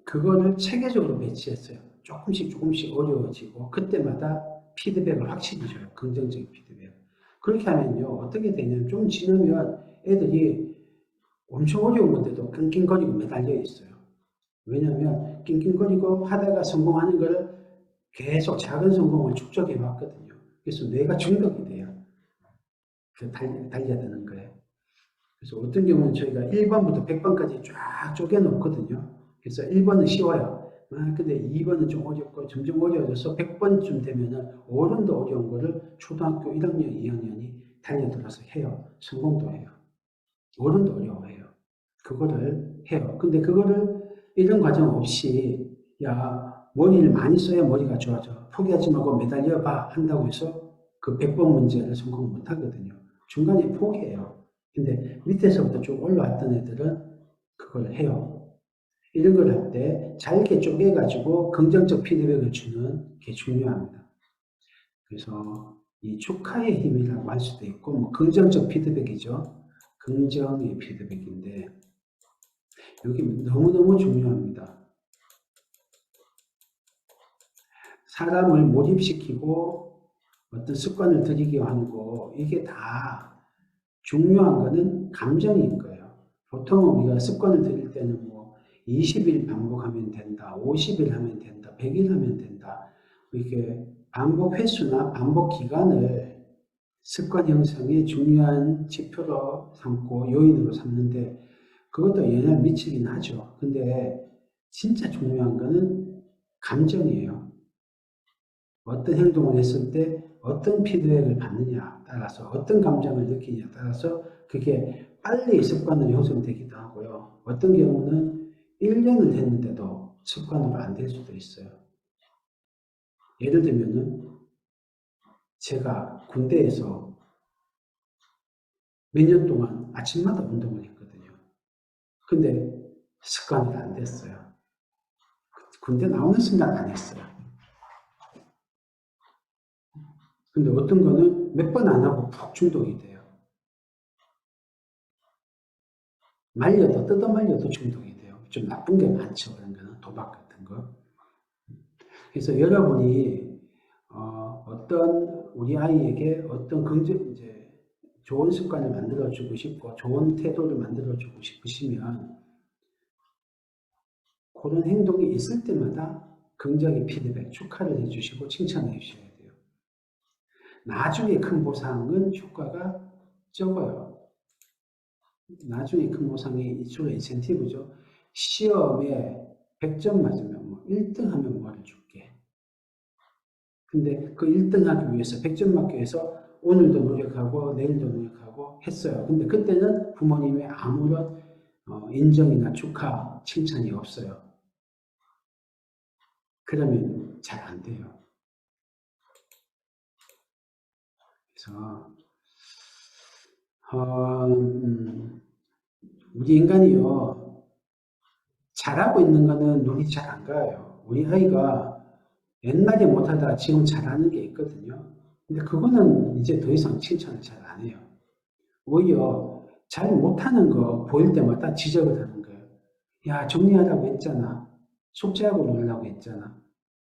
그거를 체계적으로 배치했어요. 조금씩 어려워지고 그때마다 피드백을 확실히 줘요. 긍정적인 피드백. 그렇게 하면요. 어떻게 되냐면 좀 지나면 애들이 엄청 어려운 건데도 낑낑거리고 매달려 있어요. 왜냐하면 낑낑거리고 하다가 성공하는 걸 계속 작은 성공을 축적해 왔거든요. 그래서 뇌가 중독이 돼요. 달려드는 거예요. 그래서 어떤 경우는 저희가 1번부터 100번까지 쫙 쪼개놓거든요. 그래서 1번은 쉬워요. 근데 2번은 좀 어렵고 점점 어려워져서 100번쯤 되면은 어른도 어려운 거를 초등학교 1학년, 2학년이 달려들어서 해요. 성공도 해요. 어른도 어려워해요. 그거를 해요. 근데 그거를 이런 과정 없이 야 머리를 많이 써야 머리가 좋아져. 포기하지 말고 매달려 봐 한다고 해서 그 100번 문제를 성공 못 하거든요. 중간에 포기해요. 근데 밑에서부터 쭉 올라왔던 애들은 그걸 해요. 이런 걸 할 때 잘게 쪼개가지고 긍정적 피드백을 주는 게 중요합니다. 그래서 이 축하의 힘이라고 할 수도 있고 뭐 긍정적 피드백이죠. 긍정의 피드백인데 여기 너무너무 중요합니다. 사람을 몰입시키고 어떤 습관을 들이게 하는 거 이게 다 중요한 거는 감정인 거예요. 보통 우리가 습관을 들일 때는 뭐 20일 반복하면 된다, 50일 하면 된다, 100일 하면 된다. 이렇게 반복 횟수나 반복 기간을 습관 형성의 중요한 지표로 삼고 요인으로 삼는데 그것도 영향을 미치긴 하죠. 근데 진짜 중요한 거는 감정이에요. 어떤 행동을 했을 때 어떤 피드백을 받느냐 따라서 어떤 감정을 느끼느냐 따라서 그게 빨리 습관으로 형성되기도 하고요. 어떤 경우는 1년을 했는데도 습관으로 안 될 수도 있어요. 예를 들면은 제가 군대에서 몇 년 동안 아침마다 운동을 했거든요. 근데 습관이 안 됐어요. 군대 나오는 순간 안 했어요. 근데 어떤 거는 몇 번 안 하고 푹 중독이 돼요. 뜯어 말려도 중독이 돼요. 좀 나쁜 게 많죠. 그런 거는 도박 같은 거. 그래서 여러분이 어떤 우리 아이에게 어떤 이제 좋은 습관을 만들어주고 싶고 좋은 태도를 만들어주고 싶으시면 그런 행동이 있을 때마다 긍정의 피드백, 축하를 해주시고 칭찬해 주셔야 돼요. 나중에 큰 보상은 효과가 적어요. 나중에 큰 보상이 주로 인센티브죠. 시험에 100점 맞으면 뭐 1등 하면 뭐를 줄게. 근데 그 1등 하기 위해서 100점 맞기 위해서 오늘도 노력하고 내일도 노력하고 했어요. 근데 그때는 부모님의 아무런 인정이나 축하, 칭찬이 없어요. 그러면 잘 안 돼요. 그래서 우리 인간이요, 잘하고 있는 거는 눈이 잘 안 가요. 우리 아이가 옛날에 못하다가 지금 잘하는 게 있거든요. 근데 그거는 이제 더 이상 칭찬을 잘 안 해요. 오히려 잘 못하는 거 보일 때마다 지적을 하는 거예요. 야, 정리하라고 했잖아. 숙제하고 놀라고 했잖아.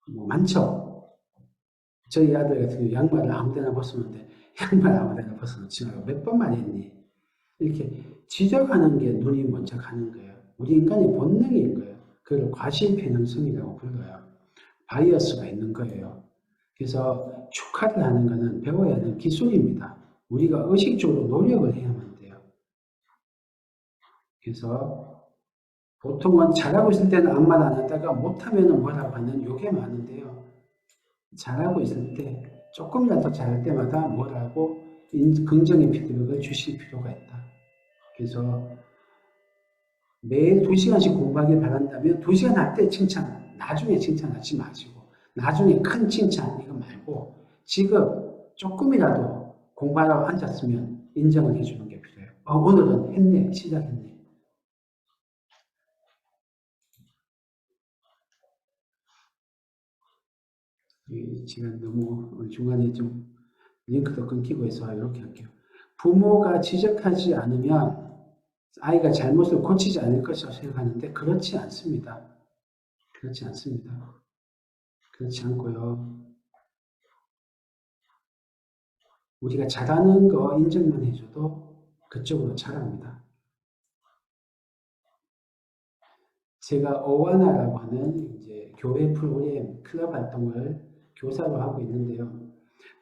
뭐 많죠. 저희 아들 같은 경우 양말을 아무 데나 벗었는데 양말 아무 데나 벗어놓지 말고 몇 번 말했니? 이렇게 지적하는 게 눈이 먼저 가는 거예요. 우리 인간의 본능인 거예요. 그걸 과시偏hướng 성이라고 불러요. 바이어스가 있는 거예요. 그래서 축하를 하는 것은 배워야 하는 기술입니다. 우리가 의식적으로 노력을 해야만 돼요. 그래서 보통은 잘하고 있을 때는 아무 말 안 하다가 못하면 뭐라고 하는 요게 많은데요. 잘하고 있을 때 조금이라도 잘할 때마다 뭐라고 긍정의 피드백을 주실 필요가 있다. 그래서 매일 2시간씩 공부하길 바란다면 2시간 할 때 칭찬, 나중에 칭찬하지 마시고 나중에 큰 칭찬 이거 말고 지금 조금이라도 공부하라고 앉았으면 인정을 해주는 게 필요해요. 오늘은 했네, 시작했네. 지금 너무 중간에 좀 링크도 끊기고 해서 이렇게 할게요. 부모가 지적하지 않으면 아이가 잘못을 고치지 않을 것이라고 생각하는데 그렇지 않습니다. 그렇지 않습니다. 그렇지 않고요. 우리가 잘하는 거 인정만 해줘도 그쪽으로 잘합니다. 제가 어와나라고 하는 이제 교회 프로그램 클럽 활동을 교사로 하고 있는데요.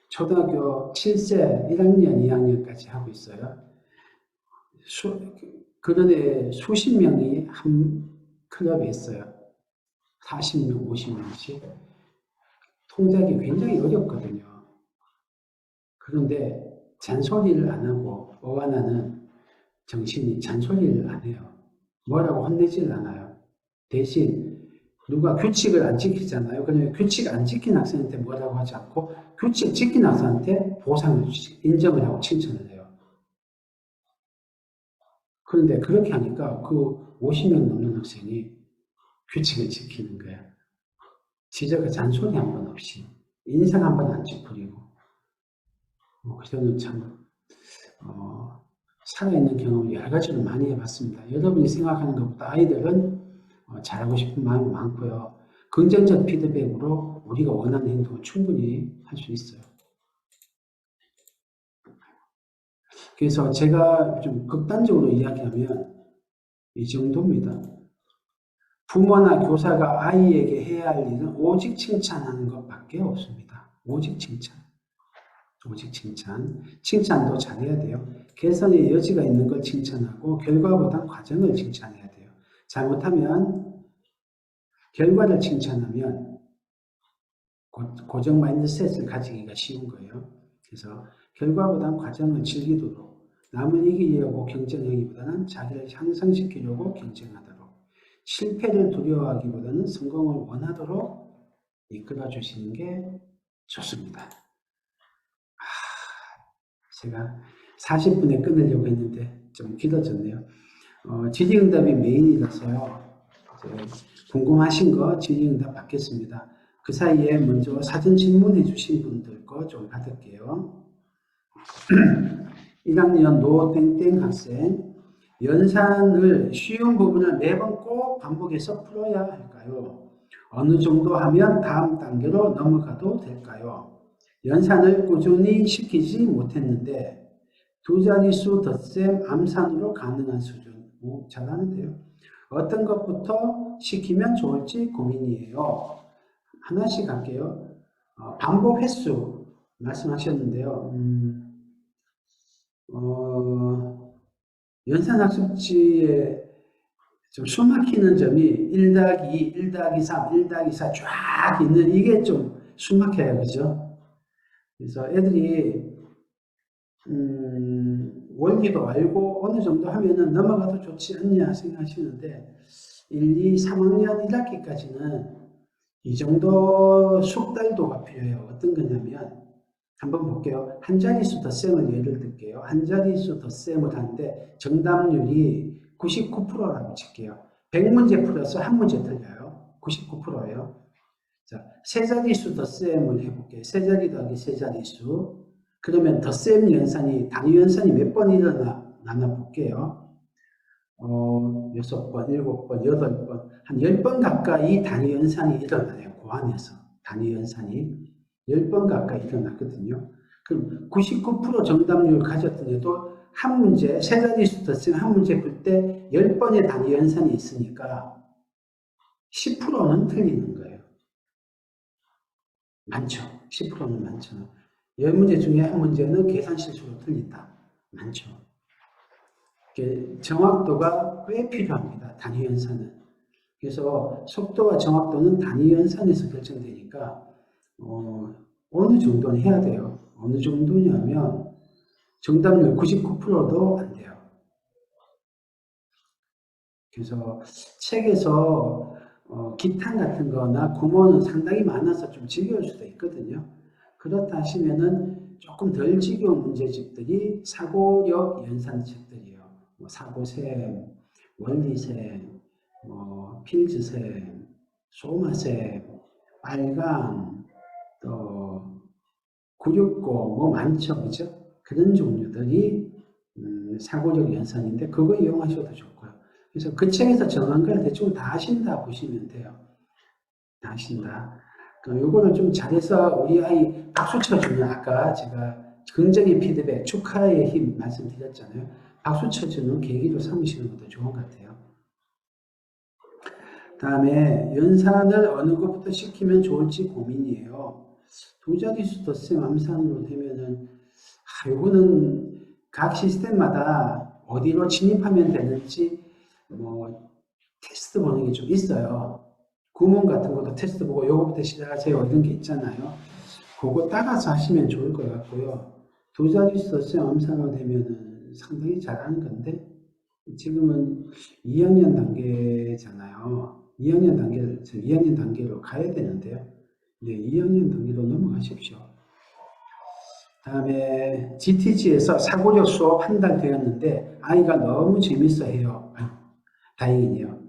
초등학교 7세 1학년, 2학년까지 하고 있어요. 그런데 수십 명이 한 클럽에 있어요. 40명, 50명씩. 통제하기 굉장히 어렵거든요. 그런데 잔소리를 안 하고 어와나는 정신이 잔소리를 안 해요. 뭐라고 혼내질 않아요. 대신 누가 규칙을 안 지키잖아요. 그러면 규칙 안 지킨 학생한테 뭐라고 하지 않고 규칙 지킨 학생한테 보상을 인정을 하고 칭찬을 해요. 그런데 그렇게 하니까 그 50명 넘는 학생이 규칙을 지키는 거야. 지적과 잔소리 한 번 없이 인상 한 번 안 찌푸리고 저는 참 살아있는 경험을 여러 가지로 많이 해봤습니다. 여러분이 생각하는 것보다 아이들은 잘하고 싶은 마음이 많고요. 긍정적 피드백으로 우리가 원하는 행동을 충분히 할 수 있어요. 그래서 제가 좀 극단적으로 이야기하면 이 정도입니다. 부모나 교사가 아이에게 해야 할 일은 오직 칭찬하는 것밖에 없습니다. 오직 칭찬. 오직 칭찬. 칭찬도 잘해야 돼요. 개선의 여지가 있는 걸 칭찬하고 결과보다 과정을 칭찬해야 돼요. 잘못하면 결과를 칭찬하면 고정 마인드셋을 가지기가 쉬운 거예요. 그래서 결과보다는 과정을 즐기도록 남을 이기려고 경쟁하기보다는 자기를 향상시키려고 경쟁하도록 실패를 두려워하기보다는 성공을 원하도록 이끌어 주시는 게 좋습니다. 제가 40분에 끊으려고 했는데 좀 길어졌네요. 질의응답이 메인이라서요. 궁금하신 거 질의응답 받겠습니다. 그 사이에 먼저 사전 질문해 주신 분들 거 좀 받을게요. 1학년 노땡땡 학생, 연산을 쉬운 부분을 매번 꼭 반복해서 풀어야 할까요? 어느 정도 하면 다음 단계로 넘어가도 될까요? 연산을 꾸준히 시키지 못했는데 두 자릿수 덧셈 암산으로 가능한 수준. 잘하는데요. 어떤 것부터 시키면 좋을지 고민이에요. 하나씩 할게요. 반복 횟수 말씀하셨는데요. 연산학습지에 좀 숨막히는 점이 1 더하기 2, 1 더하기 3, 1 더하기 4 쫙 있는 이게 좀 숨막혀요. 그죠? 그래서 애들이 원리도 알고 어느 정도 하면은 넘어가도 좋지 않냐 생각하시는데 1, 2, 3학년 1학기까지는 이 정도 숙달도가 필요해요. 어떤 거냐면 한번 볼게요. 한 자릿수 덧셈을 예를 들게요. 한 자릿수 덧셈을 하는데 정답률이 99%라고 칠게요. 100문제 풀어서 한 문제 틀려요. 99%예요. 자, 세 자릿수 덧셈을 해볼게요. 세 자리 더하기 세 자릿수. 그러면 덧셈 연산이 단위 연산이 몇 번 일어나나 볼게요. 6번, 7번, 8번, 한 10번 가까이 단위 연산이 일어나요. 그 안에서 단위 연산이 10번 가까이 일어났거든요. 그럼 99% 정답률 가졌던 애도 한 문제, 세 자릿수 덧셈 한 문제 풀 때 10번의 단위 연산이 있으니까 10%는 틀리는 거예요. 많죠. 10%는 많죠. 10문제 중에 한 문제는 계산 실수로 틀린다. 많죠. 정확도가 꽤 필요합니다. 단위 연산은. 그래서 속도와 정확도는 단위 연산에서 결정되니까 어느 정도는 해야 돼요. 어느 정도냐면 정답률 99%도 안 돼요. 그래서 책에서 기탄 같은 거나 구몬은 상당히 많아서 좀 지겨울 수도 있거든요. 그렇다 하시면은 조금 덜 지겨운 문제집들이 사고력 연산책들이에요. 뭐 사고셈, 원리셈, 필즈셈, 소마셈, 빨강, 또 960, 뭐 많죠, 그죠? 그런 종류들이 사고력 연산인데 그거 이용하셔도 좋고요. 그래서 그 책에서 정한 걸 대충 다 하신다 보시면 돼요. 다 하신다. 그럼 요거를 좀 잘해서 우리 아이 박수 쳐주는 아까 제가 긍정의 피드백, 축하의 힘 말씀드렸잖아요. 박수 쳐주는 계기로 삼으시는 것도 좋은 것 같아요. 다음에 연산을 어느 것부터 시키면 좋을지 고민이에요. 두 자릿수 덧셈 암산으로 되면은 요거는 각 시스템마다 어디로 진입하면 되는지 뭐 테스트 보는 게 좀 있어요. 구문 같은 것도 테스트 보고 요거부터 시작하세요 이런 게 있잖아요. 그거 따라서 하시면 좋을 것 같고요. 두 자릿수 덧셈 암산으로 되면은 상당히 잘하는 건데 지금은 2학년 단계잖아요. 2학년 단계로 가야 되는데요. 네, 2학년 단계로 넘어가십시오. 다음에 GTG에서 사고력 수업 한 달 되었는데 아이가 너무 재밌어 해요. 다행이네요.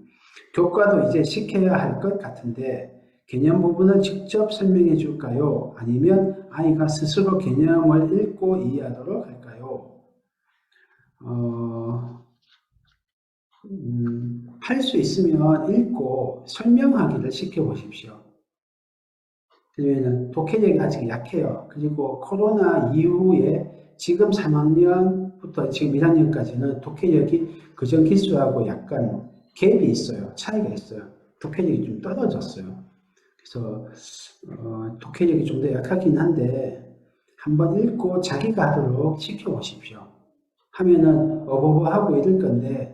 교과도 이제 시켜야 할 것 같은데 개념 부분을 직접 설명해 줄까요? 아니면 아이가 스스로 개념을 읽고 이해하도록 할까요? 할 수 있으면 읽고 설명하기를 시켜보십시오. 그러면 독해력이 아직 약해요. 그리고 코로나 이후에 지금 3학년부터 지금 1학년까지는 독해력이 그전 기수하고 약간 갭이 있어요. 차이가 있어요. 독해력이 좀 떨어졌어요. 그래서 독해력이 좀 더 약하긴 한데 한번 읽고 자기가 하도록 시켜보십시오. 하면은 어버버하고 이럴 건데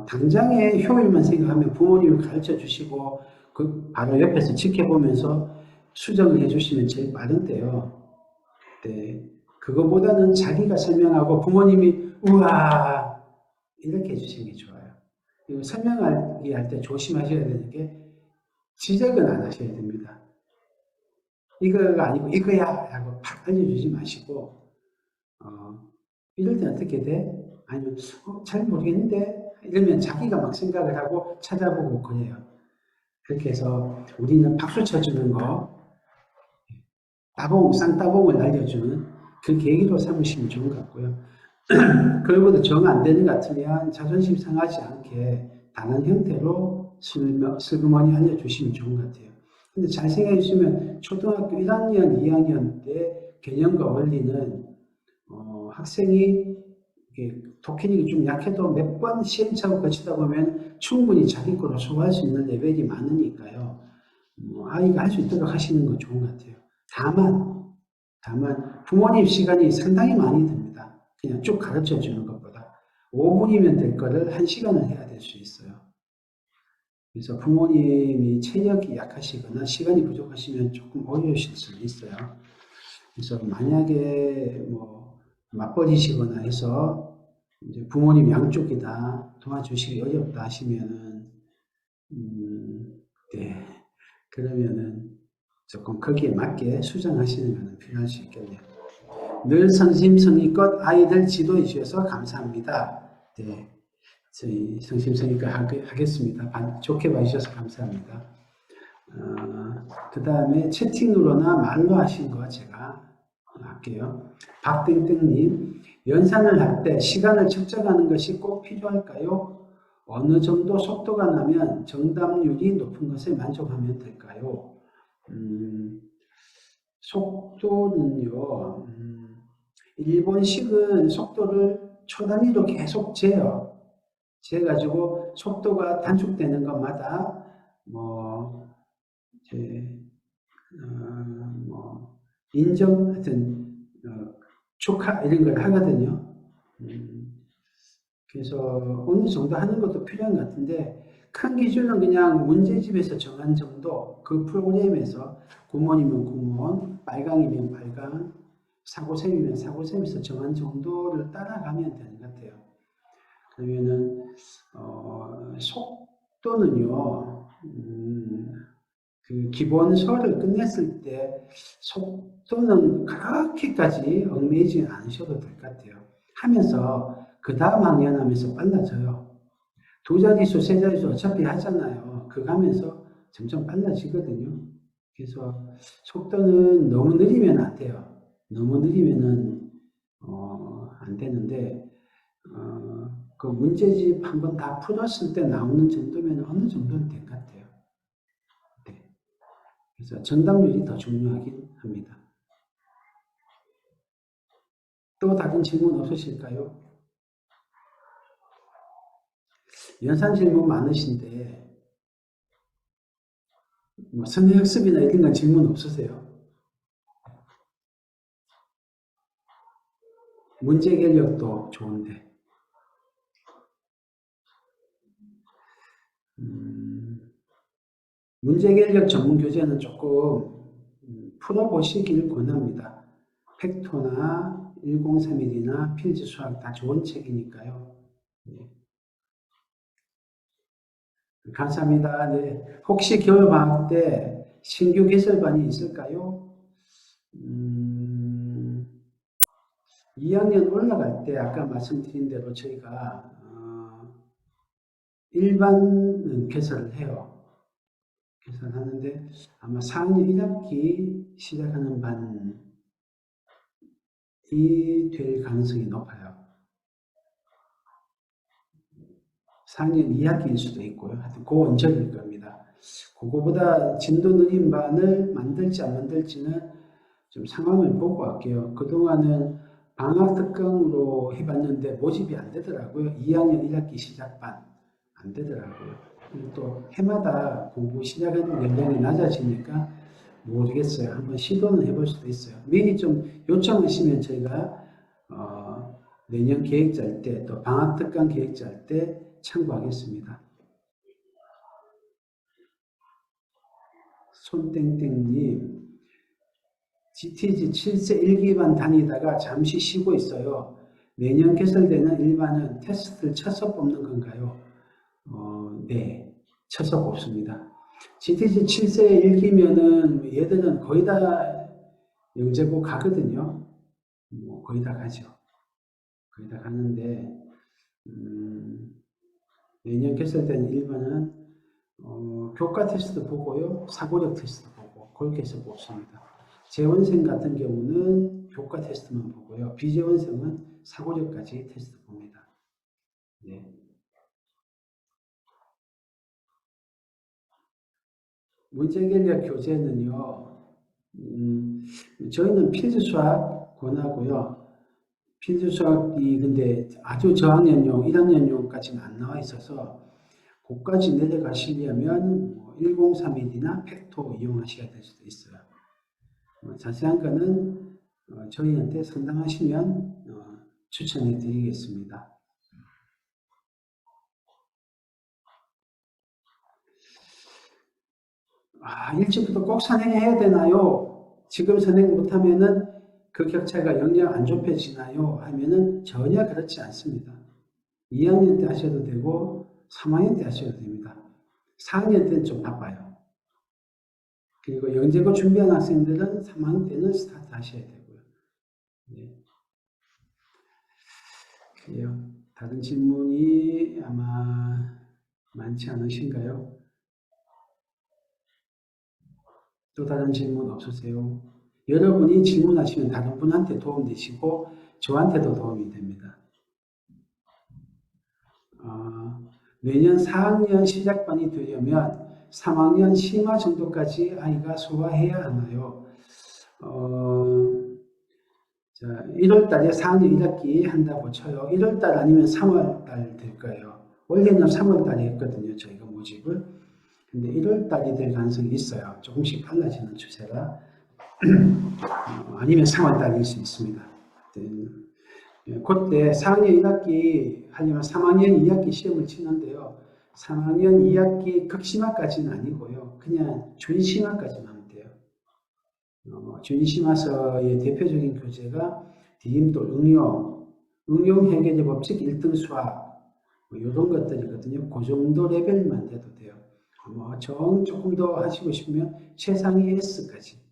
당장의 효율만 생각하면 부모님을 가르쳐 주시고 그 바로 옆에서 지켜보면서 수정을 해주시면 제일 빠른데요. 네, 그거보다는 자기가 설명하고 부모님이 우와 이렇게 해주시는 게 좋아요. 그리고 설명하기 할 때 조심하셔야 되는 게 지적은 안 하셔야 됩니다. 이거가 아니고 이거야 라고 팍 알려주지 마시고 이럴 때 어떻게 돼? 아니면 잘 모르겠는데 이러면 자기가 막 생각을 하고 찾아보고 그래요. 그렇게 해서 우리는 박수 쳐주는 거 따봉, 쌍따봉을 날려주는 그 계기로 삼으시면 좋은 것 같고요. 그러고도 정 안 되는 것 같으면 자존심 상하지 않게 다른 형태로 슬그머니 알려주시면 좋은 것 같아요. 근데 잘 생각해 주시면 초등학교 1학년, 2학년 때 개념과 원리는 학생이 독해력이 좀 약해도 몇 번 시행착오 거치다 보면 충분히 자기 거로 소화할 수 있는 레벨이 많으니까요. 아이가 할 수 있도록 하시는 건 좋은 것 같아요. 다만 부모님 시간이 상당히 많이 듭니다. 그냥 쭉 가르쳐 주는 것보다. 5분이면 될 거를 1시간을 해야 될 수 있어요. 그래서 부모님이 체력이 약하시거나 시간이 부족하시면 조금 어려우실 수 있어요. 그래서 만약에 뭐 맞벌이시거나 해서 이제 부모님 양쪽이 다 도와주시기 어렵다 하시면은 네, 그러면은 조금 거기에 맞게 수정하시는 것은 필요할 수 있겠네요. 늘 성심성의껏 아이들 지도해 주셔서 감사합니다. 네, 저희 성심성의껏 하겠습니다. 좋게 봐주셔서 감사합니다. 그 다음에 채팅으로나 말로 하신 거 제가 할게요. 박땡땡님, 연산을 할 때 시간을 측정하는 것이 꼭 필요할까요? 어느 정도 속도가 나면 정답률이 높은 것에 만족하면 될까요? 속도는요, 일본식은 속도를 초 단위로 계속 재요. 재가지고 속도가 단축되는 것마다 뭐, 인정, 하여튼, 축하, 이런 걸 하거든요. 그래서 어느 정도 하는 것도 필요한 것 같은데, 큰 기준은 그냥 문제집에서 정한 정도, 그 프로그램에서 구몬이면 구몬, 빨강이면 빨강, 사고셈이면 사고셈에서 정한 정도를 따라가면 되는 것 같아요. 그러면은, 속도는요, 그 기본서를 끝냈을 때 속도는 그렇게까지 얽매이지 않으셔도 될 것 같아요. 하면서 그 다음 학년 하면서 빨라져요. 두 자릿수, 세 자릿수 어차피 하잖아요. 그거 하면서 점점 빨라지거든요. 그래서 속도는 너무 느리면 안 돼요. 너무 느리면은 안 되는데 그 문제집 한번 다 풀었을 때 나오는 정도면 어느 정도는 된 것 같아요. 네. 그래서 정답률이 더 중요하긴 합니다. 또 다른 질문 없으실까요? 연산 질문 많으신데 뭐 선행학습이나 이런 건 질문 없으세요? 문제 해결력도 좋은데 문제 해결력 전문 교재는 조금 풀어보시길 권합니다. 팩토나 1031이나 필지 수학 다 좋은 책이니까요. 네. 감사합니다. 네. 혹시 겨울방학 때 신규 개설반이 있을까요? 2학년 올라갈 때 아까 말씀드린 대로 저희가 일반은 개설을 해요. 개설하는데 아마 4학년 1학기 시작하는 반이 될 가능성이 높아요. 4학년 2학기일 수도 있고요. 하여튼 그 언저리일 겁니다. 그거보다 진도 느린 반을 만들지 안 만들지는 좀 상황을 보고 할게요. 그동안은 방학 특강으로 해봤는데 모집이 안 되더라고요. 2학년 1학기 시작반 안 되더라고요. 그리고 또 해마다 공부 시작하는 연령이 낮아지니까 모르겠어요. 한번 시도는 해볼 수도 있어요. 미리 좀 요청하시면 저희가 내년 계획 짤 때 또 방학 특강 계획 짤 때 참고하겠습니다. 손땡땡님, GTG 7세 1기반 다니다가 잠시 쉬고 있어요. 내년 개설되는 일반은 테스트를 쳐서 뽑는 건가요? 네, 쳐서 뽑습니다. GTG 7세 1기면은 얘들은 거의 다 영재고 가거든요. 뭐 거의 다 가죠. 거의 다 가는데 내년 개설되는 일반은 교과 테스트 보고요. 사고력 테스트 보고 그렇게 해서 뽑습니다. 재원생 같은 경우는 교과 테스트만 보고요. 비재원생은 사고력까지 테스트 봅니다. 네. 문제결력 교재는요. 저희는 필수수학 권하고요. 필수수학이 근데 아주 저학년용, 1학년용까지는 안 나와 있어서 그까지 내려가시려면 1031이나 팩토 이용하셔야 될 수도 있어요. 자세한 거는 저희한테 상담하시면 추천해 드리겠습니다. 일찍부터 꼭 선행해야 되나요? 지금 선행 못하면은 그 격차가 영영 안 좁혀지나요? 하면은 전혀 그렇지 않습니다. 2학년 때 하셔도 되고 3학년 때 하셔도 됩니다. 4학년 때는 좀 바빠요. 그리고 영재고 준비하는 학생들은 3학년 때는 스타트 하셔야 되고요. 네. 그래요. 다른 질문이 아마 많지 않으신가요? 또 다른 질문 없으세요? 여러분이 질문하시면 다른 분한테 도움되시고 저한테도 도움이 됩니다. 내년 4학년 시작반이 되려면 3학년 심화 정도까지 아이가 소화해야 하나요? 자, 1월달에 4학년 1학기 한다고 쳐요. 1월달 아니면 3월달 될 거예요. 원래는 3월달에 했거든요. 저희가 모집을. 근데 1월달이 될 가능성이 있어요. 조금씩 빨라지는 추세라. 아니면 3월달일 수 있습니다. 그때 4학년 1학기 하려면 3학년 2학기 시험을 치는데요. 3학년 2학기 극심화까지는 아니고요. 그냥 준심화까지만 하면 돼요. 준심화서의 대표적인 교재가 디딤돌 응용 해결의 법칙 1등 수학 이런 것들이거든요. 그 정도 레벨만 돼도 돼요. 조금 더 하시고 싶으면 최상위 S까지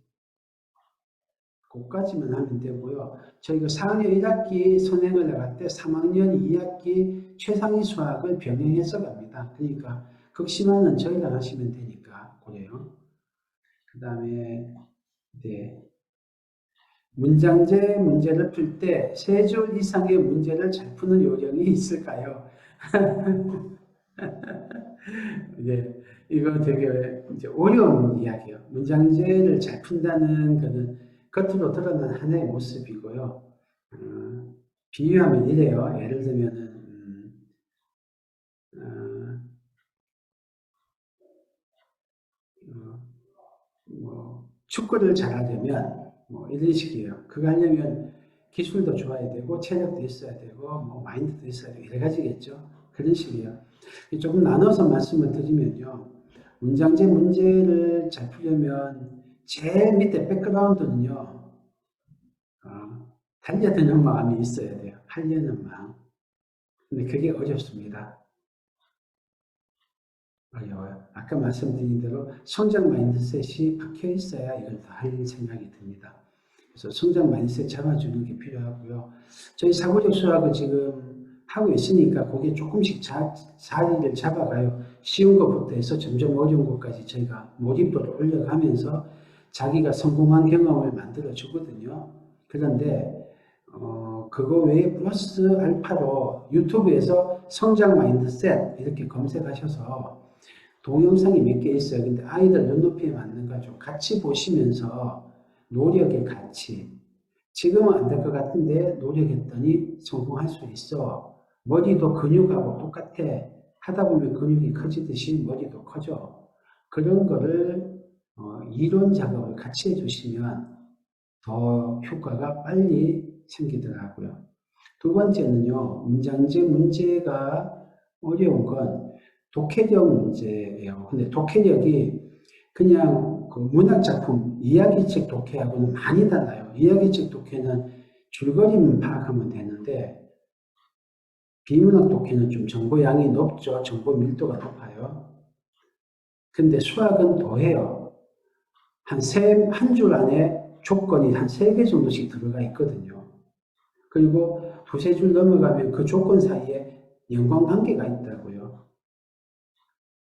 그까지만 하면 되고요. 저희가 4학년 1학기 선행을 나갈 때 3학년 2학기 최상위 수학을 병행해서 갑니다. 그러니까 극심화는 저희랑 하시면 되니까 그래요. 그 다음에 네. 문장제 문제를 풀 때 세 줄 이상의 문제를 잘 푸는 요령이 있을까요? 네, 이거 되게 이제 어려운 이야기예요. 문장제를 잘 푼다는 것은 겉으로 드러난 하나의 모습이고요. 비유하면 이래요. 예를 들면은 축구를 잘하려면 이런 식이에요. 그거 하려면 기술도 좋아야 되고 체력도 있어야 되고 마인드도 있어야 되고 여러 가지겠죠. 그런 식이에요. 조금 나눠서 말씀을 드리면요. 문장제 문제를 잘 풀려면 제일 밑에 백그라운드는요. 달려드는 마음이 있어야 돼요. 하려는 마음. 근데 그게 어렵습니다. 어려워요. 아까 말씀드린 대로 성장 마인드셋이 박혀 있어야 이걸 다 할 생각이 듭니다. 그래서 성장 마인드셋 잡아주는 게 필요하고요. 저희 사고력 수학을 지금 하고 있으니까 그게 조금씩 자리를 잡아가요. 쉬운 것부터 해서 점점 어려운 것까지 저희가 몰입도를 올려가면서 자기가 성공한 경험을 만들어 주거든요. 그런데 그거 외에 플러스 알파로 유튜브에서 성장 마인드셋 이렇게 검색하셔서 동영상이 몇 개 있어요. 근데 아이들 눈높이에 맞는 거 좀 같이 보시면서 노력의 가치. 지금은 안 될 것 같은데 노력했더니 성공할 수 있어. 머리도 근육하고 똑같아. 하다 보면 근육이 커지듯이 머리도 커져. 그런 거를 이론 작업을 같이 해주시면 더 효과가 빨리 생기더라고요. 두 번째는요. 문장제 문제가 어려운 건 독해력 문제예요. 근데 독해력이 그냥 그 문학작품, 이야기책 독해하고는 많이 달라요. 이야기책 독해는 줄거리만 파악하면 되는데 비문학 독해는 좀 정보 양이 높죠. 정보 밀도가 높아요. 근데 수학은 더해요. 한 줄 안에 조건이 한 3개 정도씩 들어가 있거든요. 그리고 두세 줄 넘어가면 그 조건 사이에 연관관계가 있다고요.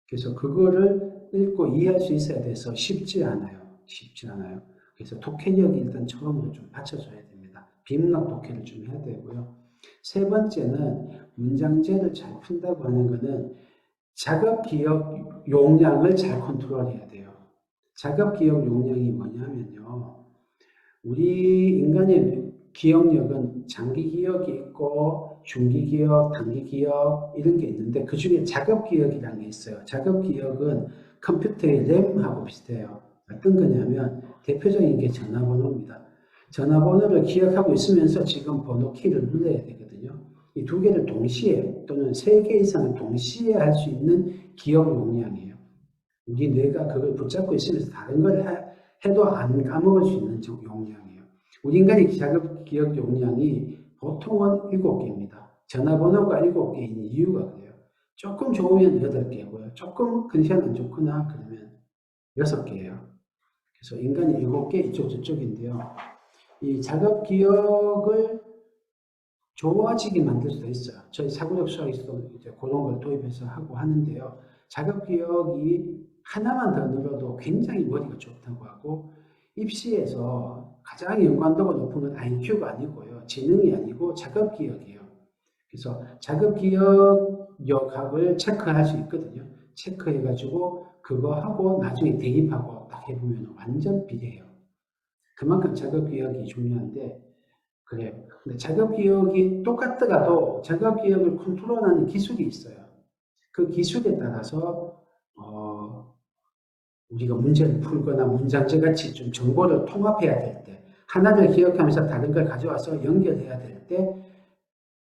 그래서 그거를 읽고 이해할 수 있어야 돼서 쉽지 않아요. 쉽지 않아요. 그래서 독해력이 일단 처음으로 좀 받쳐줘야 됩니다. 비문학 독해를 좀 해야 되고요. 세 번째는 문장제를 잘 푼다고 하는 거는 작업 기억 용량을 잘 컨트롤해야 돼요. 작업 기억 용량이 뭐냐면요. 우리 인간의 기억력은 장기 기억이 있고 중기 기억, 단기 기억 이런 게 있는데 그 중에 작업 기억이라는 게 있어요. 작업 기억은 컴퓨터의 램하고 비슷해요. 어떤 거냐면 대표적인 게 전화번호입니다. 전화번호를 기억하고 있으면서 지금 번호 키를 눌러야 되거든요. 이 두 개를 동시에 또는 3개 이상을 동시에 할 수 있는 기억 용량이에요. 우리 뇌가 그걸 붙잡고 있으면서 다른 걸 해도 안 까먹을 수 있는 용량이에요. 우리 인간의 자급 기억 용량이 보통은 7개입니다. 전화번호가 7개인 이유가 그래요. 조금 좋으면 8개고요. 조금 컨디션 안 좋거나 그러면 6개예요. 그래서 인간이 7개, 이쪽 저쪽인데요. 이 자급 기억을 좋아지게 만들 수도 있어요. 저희 사고력 수학에서도 이제 그런 걸 도입해서 하고 하는데요. 자급 기억이 하나만 더 늘어도 굉장히 머리가 좋다고 하고, 입시에서 가장 연관도가 높은 건 IQ가 아니고요. 지능이 아니고 자급 기억이에요. 그래서 자급 기억력학을 체크할 수 있거든요. 체크해가지고 그거 하고 나중에 대입하고 딱 해보면 완전 비례해요. 그만큼 자급 기억이 중요한데, 그래요. 근데 자급 기억이 똑같더라도 자급 기억을 컨트롤하는 기술이 있어요. 그 기술에 따라서 우리가 문제를 풀거나 문장제 같이 좀 정보를 통합해야 될 때, 하나를 기억하면서 다른 걸 가져와서 연결해야 될 때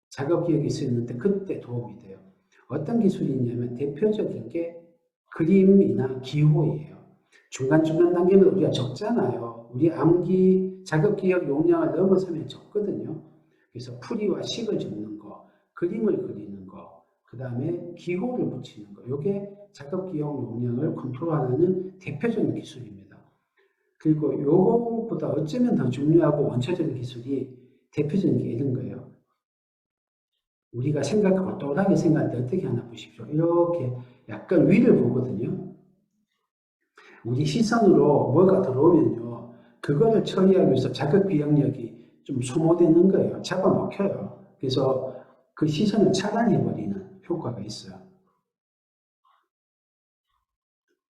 자급 기억이 쓰이는데 그때 도움이 돼요. 어떤 기술이 있냐면 대표적인 게 그림이나 기호예요. 중간중간 단계면 우리가 적잖아요. 우리 암기 자급 기억 용량을 넘어서면 적거든요. 그래서 풀이와 식을 적는 거, 그림을 그리는 거, 그 다음에 기호를 붙이는 거. 이게 자급 기억 용량을 컨트롤하는 대표적인 기술입니다. 그리고 요거보다 어쩌면 더 중요하고 원초적인 기술이 대표적인 게 이런 거예요. 우리가 생각하고 또다시 생각할 때 어떻게 하나 보십시오. 이렇게 약간 위를 보거든요. 우리 시선으로 뭐가 들어오면요. 그거를 처리하기 위해서 자극 기억력이 좀 소모되는 거예요. 잡아먹혀요. 그래서 그 시선을 차단해버리는 효과가 있어요.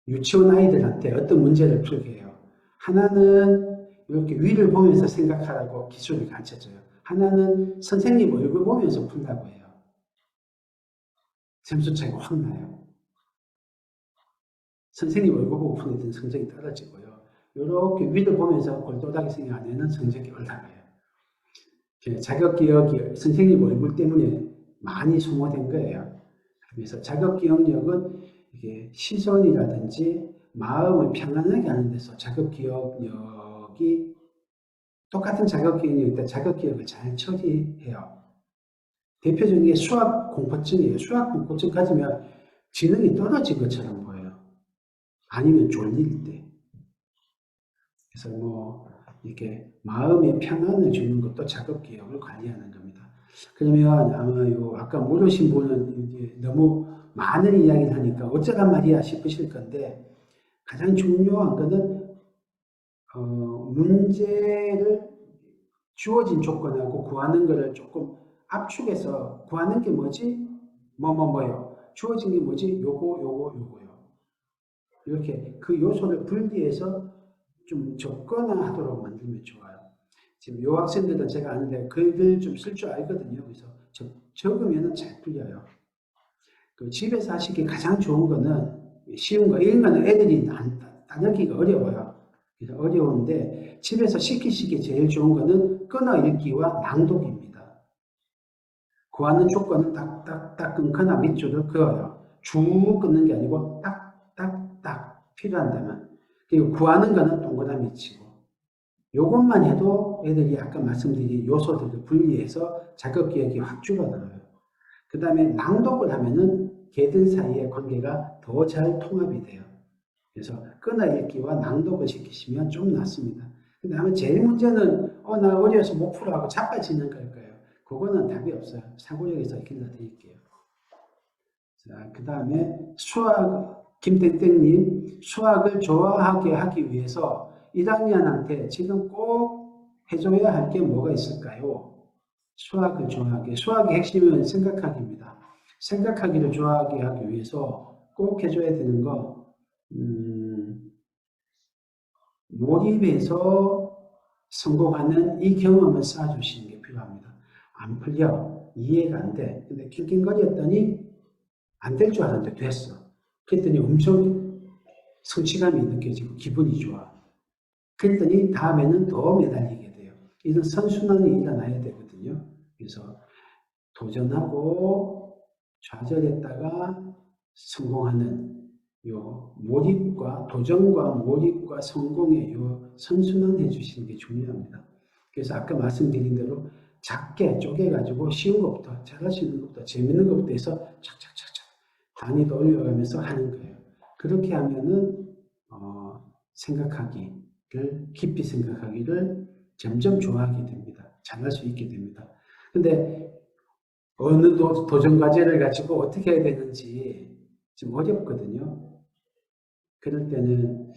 유치원 아이들한테 어떤 문제를 풀게 해요. 하나는 이렇게 위를 보면서 생각하라고 기술을 가르쳐줘요. 하나는 선생님 얼굴 보면서 푼다고 해요. 점수 차이가 확 나요. 선생님 얼굴 보고 푸는 애들은 성적이 떨어지고요. 이렇게 위를 보면서 골똘하게 생각 안 하는 성적이 올라가요. 자격 기억이 선생님 얼굴 때문에 많이 소모된 거예요. 그래서 자격 기억력은 이게 시선이라든지 마음을 편안하게 하는 데서 자격 기억력이 똑같은 자격 기억력일 때 자격 기억을 잘 처리해요. 대표적인 게 수학 공포증이에요. 수학 공포증 가지면 지능이 떨어진 것처럼 보여요. 아니면 졸릴 때. 그래서 뭐 이렇게 마음의 평안을 주는 것도 자급 기억을 관리하는 겁니다. 그러면 아마 아까 물으신 분은 이제 너무 많은 이야기를 하니까 어쩌란 말이야 싶으실 건데, 가장 중요한 것은 문제를 주어진 조건하고 구하는 것을 조금 압축해서 구하는 게 뭐지? 뭐요. 주어진 게 뭐지? 요거요. 이렇게 그 요소를 분리해서 좀 접근하도록 만들면 좋아요. 지금 요 학생들은 제가 아는데 글을 좀 쓸 줄 알거든요. 그래서 적으면 잘 풀려요. 그 집에서 하시기 가장 좋은 거는 쉬운 거. 이런 거는 애들이 따르기가 어려워요. 그래서 어려운데 집에서 시키시기 제일 좋은 거는 끊어 읽기와 낭독입니다. 구하는 조건은 딱딱딱 끊거나 밑줄을 그어요. 쭉 끊는 게 아니고 딱딱딱 필요한다면. 그리고 구하는 거는 동그라미 치고. 요것만 해도 애들이 아까 말씀드린 요소들을 분리해서 자극 기억이 확 줄어들어요. 그 다음에 낭독을 하면은 걔들 사이의 관계가 더 잘 통합이 돼요. 그래서 끊어 읽기와 낭독을 시키시면 좀 낫습니다. 근데 아마 제일 문제는 나 어려서 못 풀어 하고 자빠지는 걸 거예요. 그거는 답이 없어요. 사고력에서 길러드릴게요. 자, 그 다음에 수학, 김땡땡님, 수학을 좋아하게 하기 위해서 1학년한테 지금 꼭 해줘야 할 게 뭐가 있을까요? 수학을 좋아하게. 수학의 핵심은 생각하기입니다. 생각하기를 좋아하게 하기 위해서 꼭 해줘야 되는 거, 몰입해서 성공하는 이 경험을 쌓아주시는 게 필요합니다. 안 풀려. 이해가 안 돼. 근데 낑낑거렸더니 안 될 줄 알았는데 됐어. 그랬더니 엄청 성취감이 느껴지고 기분이 좋아. 그랬더니 다음에는 더 매달리게 돼요. 이런 선순환이 일어나야 되거든요. 그래서 도전하고 좌절했다가 성공하는 요 몰입과 도전과 몰입과 성공의 요 선순환해 주시는 게 중요합니다. 그래서 아까 말씀드린 대로 작게 쪼개가지고 쉬운 것부터 잘할 수 있는 것부터 재밌는 것부터 해서 착착착착 단위도 올려가면서 하는 거예요. 그렇게 하면은 생각하기를 깊이 생각하기를 점점 좋아하게 됩니다. 잘할 수 있게 됩니다. 근데 어느 도전 과제를 가지고 어떻게 해야 되는지 좀 어렵거든요. 그럴 때는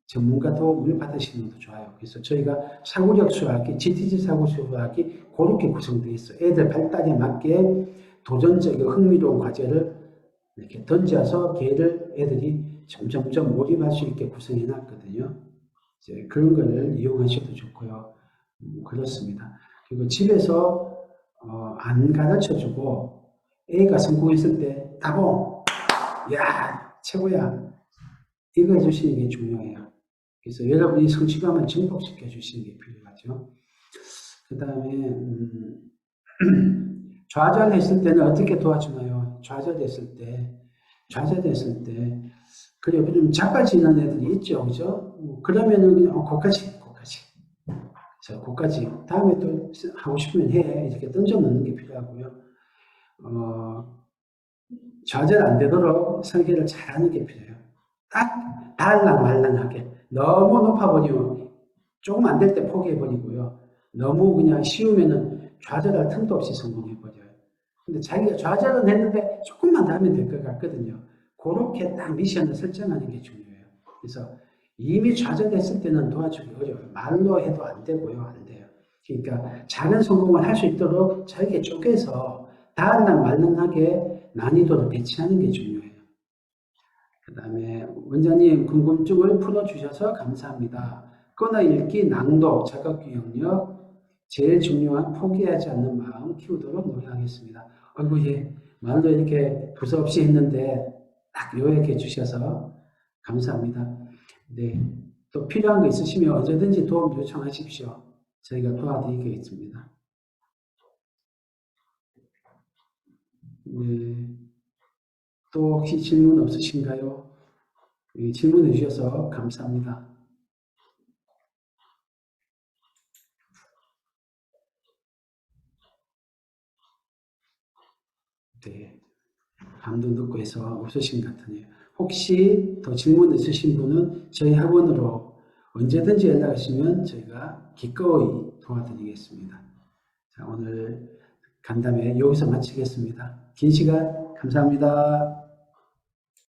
전문가 도움을 받으시는 것도 좋아요. 그래서 저희가 사고력 수학이 GTG 사고 수학이 그렇게 구성되어 있어요. 애들 발달에 맞게 도전적이고 흥미로운 과제를 이렇게 던져서 애들이 점점점 몰입할 수 있게 구성해 놨거든요. 이제 그런 거를 이용하셔도 좋고요. 그렇습니다. 그리고 집에서 안 가르쳐주고 애가 성공했을 때 따봉! 야, 최고야! 이거 해주시는 게 중요해요. 그래서 여러분이 성취감을 증폭시켜 주시는 게 필요하죠. 그 다음에 좌절했을 때는 어떻게 도와주나요? 좌절했을 때 그래 좀 자빠지는 애들이 있죠, 그죠? 그러면은 그냥 거기까지. 자, 거기까지. 다음에 또 하고 싶으면 해. 이렇게 던져 놓는 게 필요하고요. 좌절 안 되도록 설계를 잘하는 게 필요해요. 딱 달랑말랑하게. 너무 높아버리면 조금 안 될 때 포기해버리고요. 너무 그냥 쉬우면은 좌절할 틈도 없이 성공해버려요. 근데 자기가 좌절은 했는데 조금만 더 하면 될 것 같거든요. 그렇게 딱 미션을 설정하는 게 중요해요. 그래서 이미 좌절했을 때는 도와주기 어려워요. 말로 해도 안 되고요. 안 돼요. 그러니까 작은 성공을 할 수 있도록 잘게 쪼개서 달랑말랑하게 난이도를 배치하는 게 중요해요. 그 다음에 원장님 궁금증을 풀어주셔서 감사합니다. 끊어읽기, 낭독, 자극 기억력, 제일 중요한 포기하지 않는 마음 키우도록 노력하겠습니다. 아이고 예, 말도 이렇게 두서없이 했는데 딱 요약해 주셔서 감사합니다. 네, 또 필요한 거 있으시면 언제든지 도움 요청하십시오. 저희가 도와드리겠습니다. 네, 또 혹시 질문 없으신가요? 질문해 주셔서 감사합니다. 네, 감도 늦고 해서 없으신 것 같으네요. 혹시 더 질문 있으신 분은 저희 학원으로 언제든지 연락하시면 저희가 기꺼이 도와드리겠습니다. 자, 오늘 간담회 여기서 마치겠습니다. 긴 시간 감사합니다.